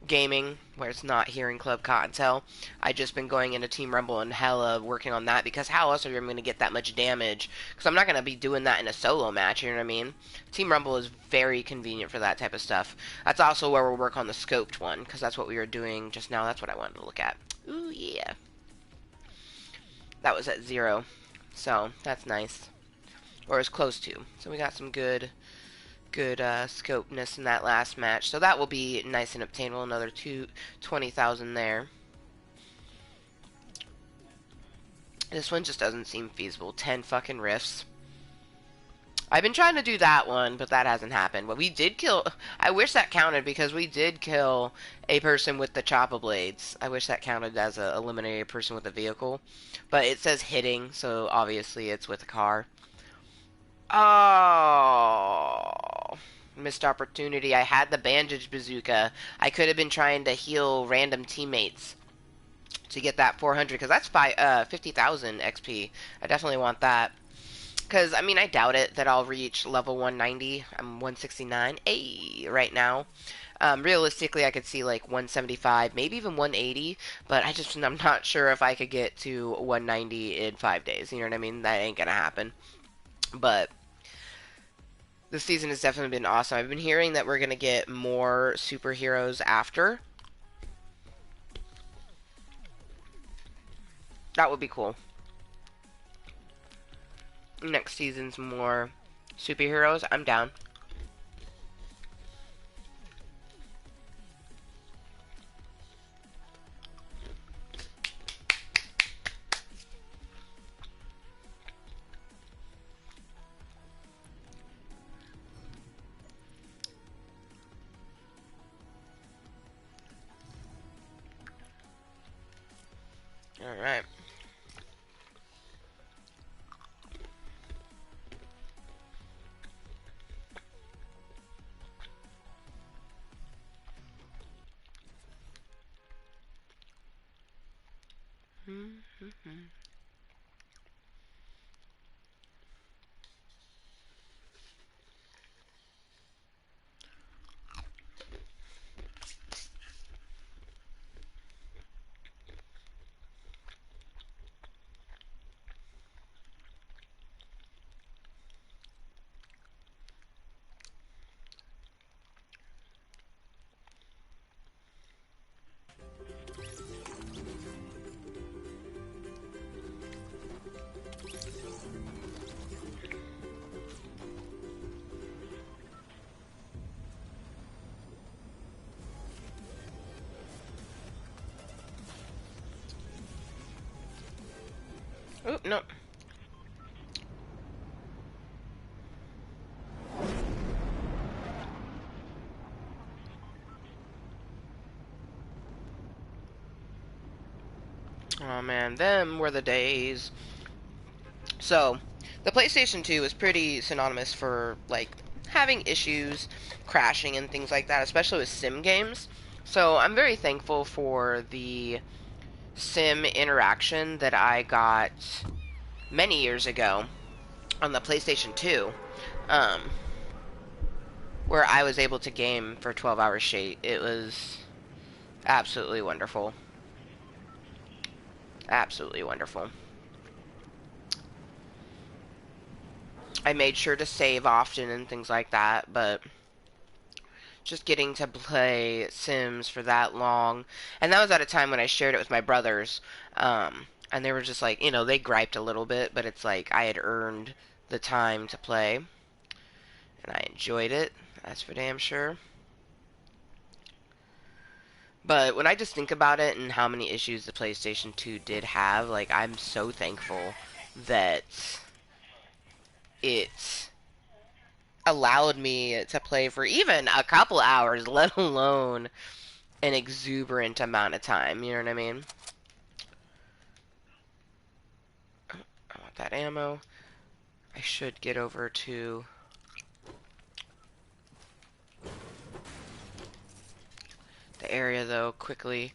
gaming, where it's not here in Club Cottontail. I just been going into Team Rumble and hella working on that, because how else are you going to get that much damage? Because I'm not going to be doing that in a solo match, you know what I mean? Team Rumble is very convenient for that type of stuff. That's also where we'll work on the scoped one, because that's what we were doing just now. That's what I wanted to look at. Ooh, yeah. That was at 0, so that's nice. Or as close to. So we got some good scopeness in that last match. So that will be nice and obtainable. Another 20,000 there. This one just doesn't seem feasible. 10 fucking rifts. I've been trying to do that one, but that hasn't happened. But we did kill... I wish that counted, because we did kill a person with the Choppa Blades. I wish that counted as a eliminated person with a vehicle. But it says hitting, so obviously it's with a car. Oh... Missed opportunity. I had the bandage bazooka. I could have been trying to heal random teammates to get that 400, because that's 50,000 XP. I definitely want that. Because, I mean, I doubt it that I'll reach level 190. I'm 169 right now. Realistically, I could see like 175, maybe even 180, but I'm not sure if I could get to 190 in 5 days. You know what I mean? That ain't gonna happen. But this season has definitely been awesome. I've been hearing that we're going to get more superheroes after. That would be cool. Next season's more superheroes. I'm down. Alright. Oh, no. Oh man, them were the days. So, the PlayStation 2 is pretty synonymous for, like, having issues, crashing, and things like that, especially with sim games. So, I'm very thankful for the sim interaction that I got many years ago on the PlayStation 2, um, where I was able to game for 12 hours straight. It was absolutely wonderful. Absolutely wonderful. I made sure to save often and things like that, but just getting to play Sims for that long, and that was at a time when I shared it with my brothers, and they were just like, they griped a little bit, but it's like I had earned the time to play, and I enjoyed it, that's for damn sure. But when I just think about it and how many issues the PlayStation 2 did have, like, I'm so thankful that it allowed me to play for even a couple hours, let alone an exuberant amount of time, you know what I mean? I want that ammo. I should get over to the area, though, quickly,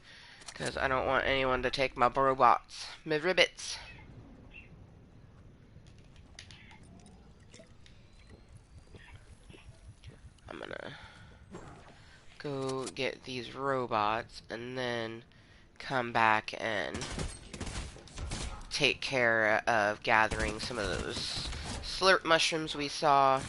because I don't want anyone to take my robots. My ribbits. I'm gonna go get these robots, and then come back and take care of gathering some of those slurp mushrooms we saw.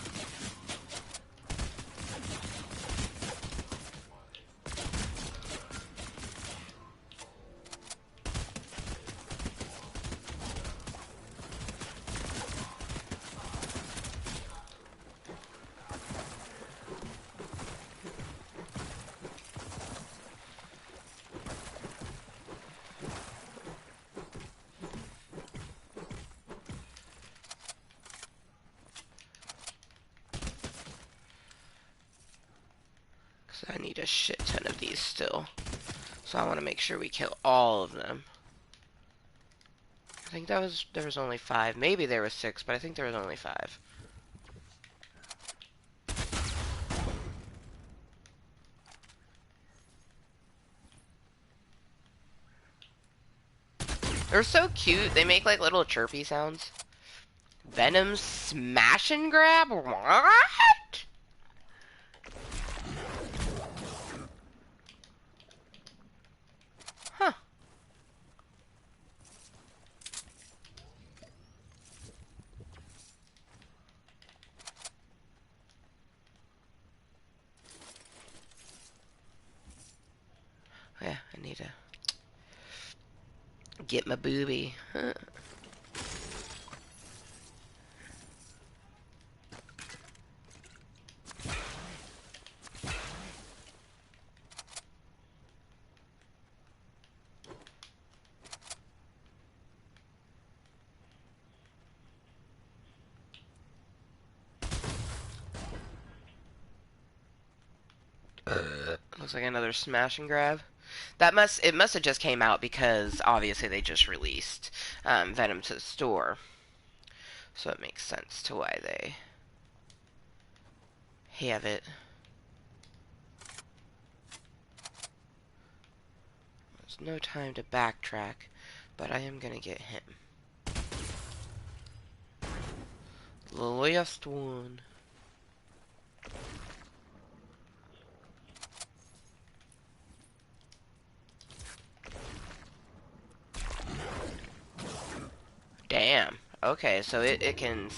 Because I need a shit ton of these still. So I want to make sure we kill all of them. I think there was only 5. Maybe there was 6, but I think there was only 5. They're so cute. They make like little chirpy sounds. Venom smash and grab? What? Huh. Yeah, I need to get my booby. Huh. Looks like another smash and grab. It must have just came out because obviously they just released Venom to the store. So it makes sense to why they have it. There's no time to backtrack, but I am gonna get him. The last one. Damn. Okay, so it can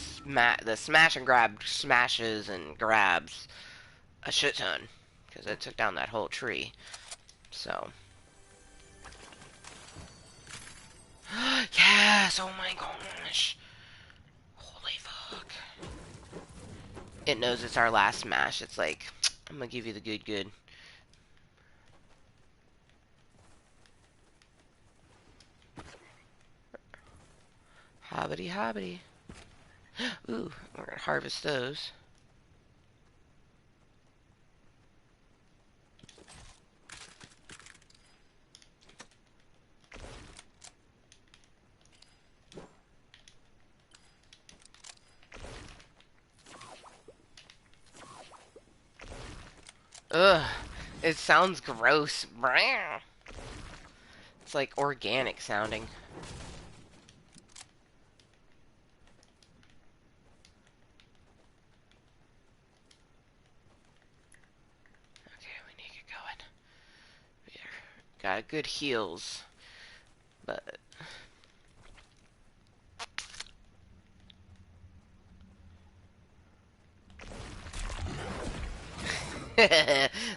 the smash and grab smashes and grabs a shit ton because it took down that whole tree. So Yes, oh my gosh. Holy fuck. It knows it's our last smash. It's like, I'm gonna give you the good. Hobbity hobbity. Ooh, we're gonna harvest those. Ugh, it sounds gross. It's like organic sounding. Okay, we need to get going. We got good heals, but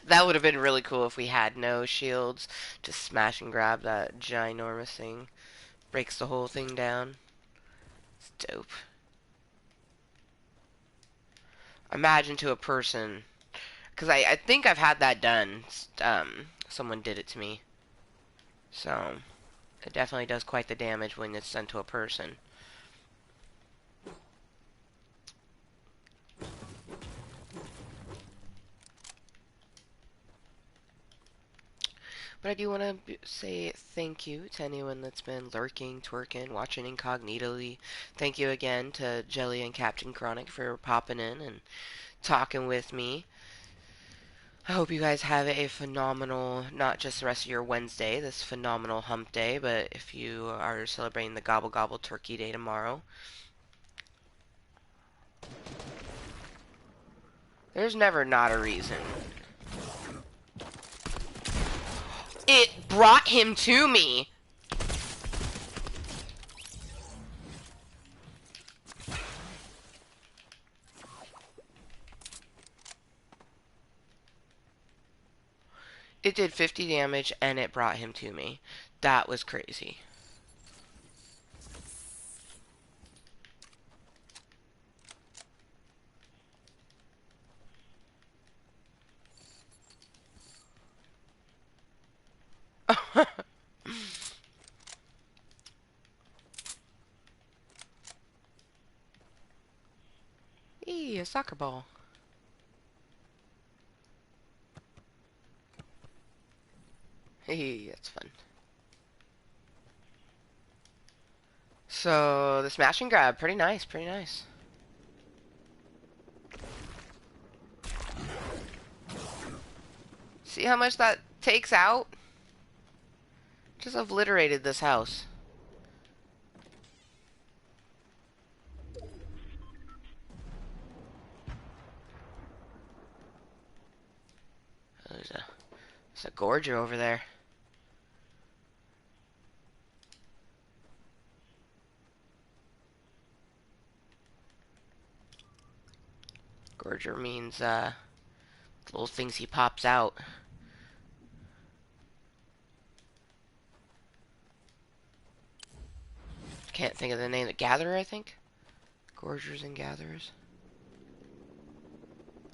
that would have been really cool if we had no shields. Just smash and grab that ginormous thing. Breaks the whole thing down. It's dope. Imagine to a person, because I think I've had that done. Someone did it to me. So, it definitely does quite the damage when it's done to a person. But I do want to say thank you to anyone that's been lurking, twerking, watching incognitally. Thank you again to Jelly and Captain Chronic for popping in and talking with me. I hope you guys have a phenomenal, not just the rest of your Wednesday, this phenomenal hump day, but if you are celebrating the Gobble Gobble Turkey Day tomorrow. There's never not a reason. It brought him to me! It did 50 damage and it brought him to me. That was crazy. Eee, a soccer ball. Hey, that's fun. So, the smash and grab, pretty nice, pretty nice. See how much that takes out? Just obliterated this house. There's a gorger over there. Gorger means, little things he pops out. Can't think of the name. The Gatherer, I think? Gorgers and Gatherers.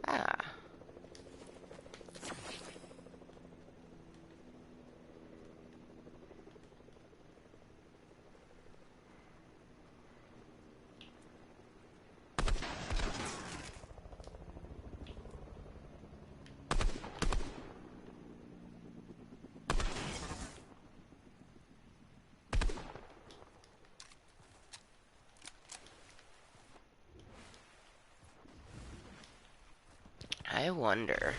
Ah. I wonder.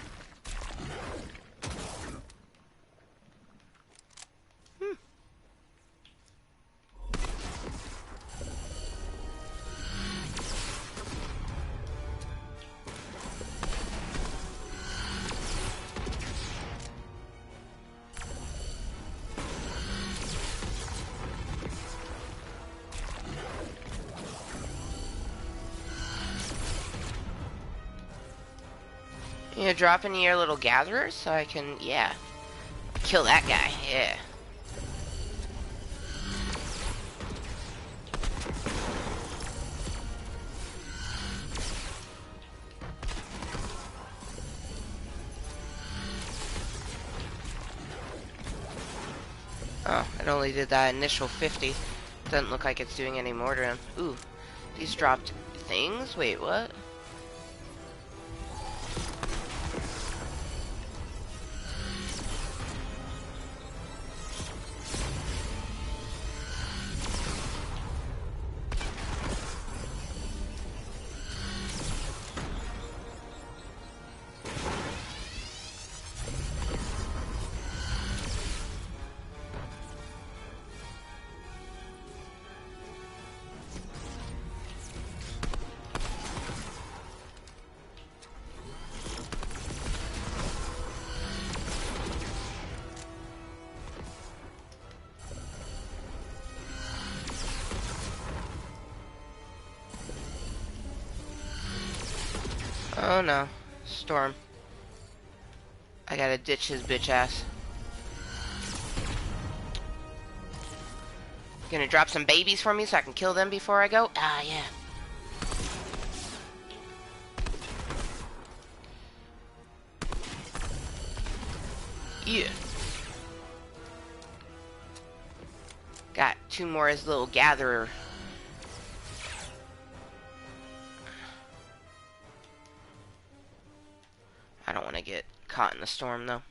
You know, drop in your little gatherers so I can, yeah, kill that guy, yeah. Oh, it only did that initial 50. Doesn't look like it's doing any more to him. Ooh, these dropped things? Wait, what? Oh no. Storm. I gotta ditch his bitch ass. Gonna drop some babies for me so I can kill them before I go? Ah, yeah. Yeah. Got two more as little gatherer. I don't want to get caught in the storm though.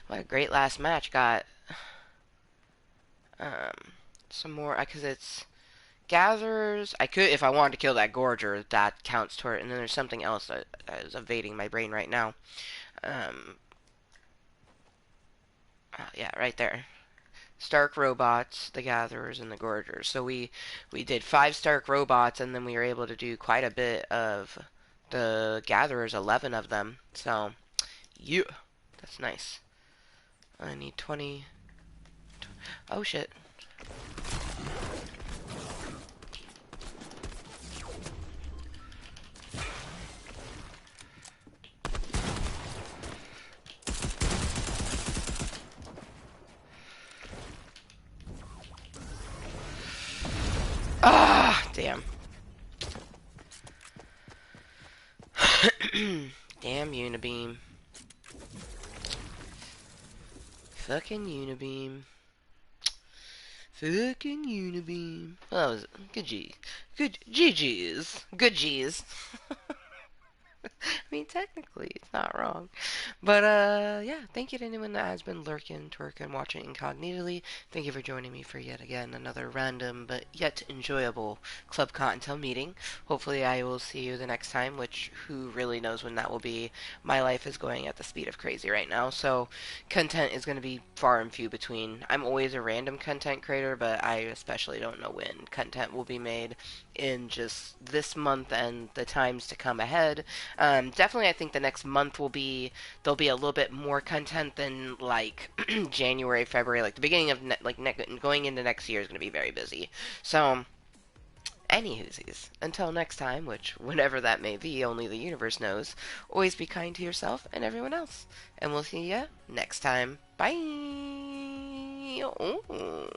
What a great last match. Got some more because it's gatherers. I could, if I wanted to kill that gorger, that counts toward it. And then there's something else that is evading my brain right now. Um, yeah, right there. Stark robots, the gatherers, and the gorgers. So we did 5 Stark robots, and then we were able to do quite a bit of the gatherers, 11 of them. So yeah, that's nice. I need 20. Oh shit. Ah, damn. Damn Unibeam. Fucking Unibeam. Fucking Unibeam. Well, that was good G. Good GG's. Good G's. I mean, technically, it's not wrong. But, yeah, thank you to anyone that has been lurking, twerking, watching incognitely. Thank you for joining me for yet again another random but yet enjoyable Club Cottontail meeting. Hopefully, I will see you the next time, which who really knows when that will be. My life is going at the speed of crazy right now, so content is going to be far and few between. I'm always a random content creator, but I especially don't know when content will be made in just this month and the times to come ahead. Definitely, I think the next month will be there'll be a little bit more content than like January, February, like the beginning of going into next year is going to be very busy. So, anywhoosies, until next time, which whenever that may be, only the universe knows. Always be kind to yourself and everyone else, and we'll see ya next time. Bye. Ooh.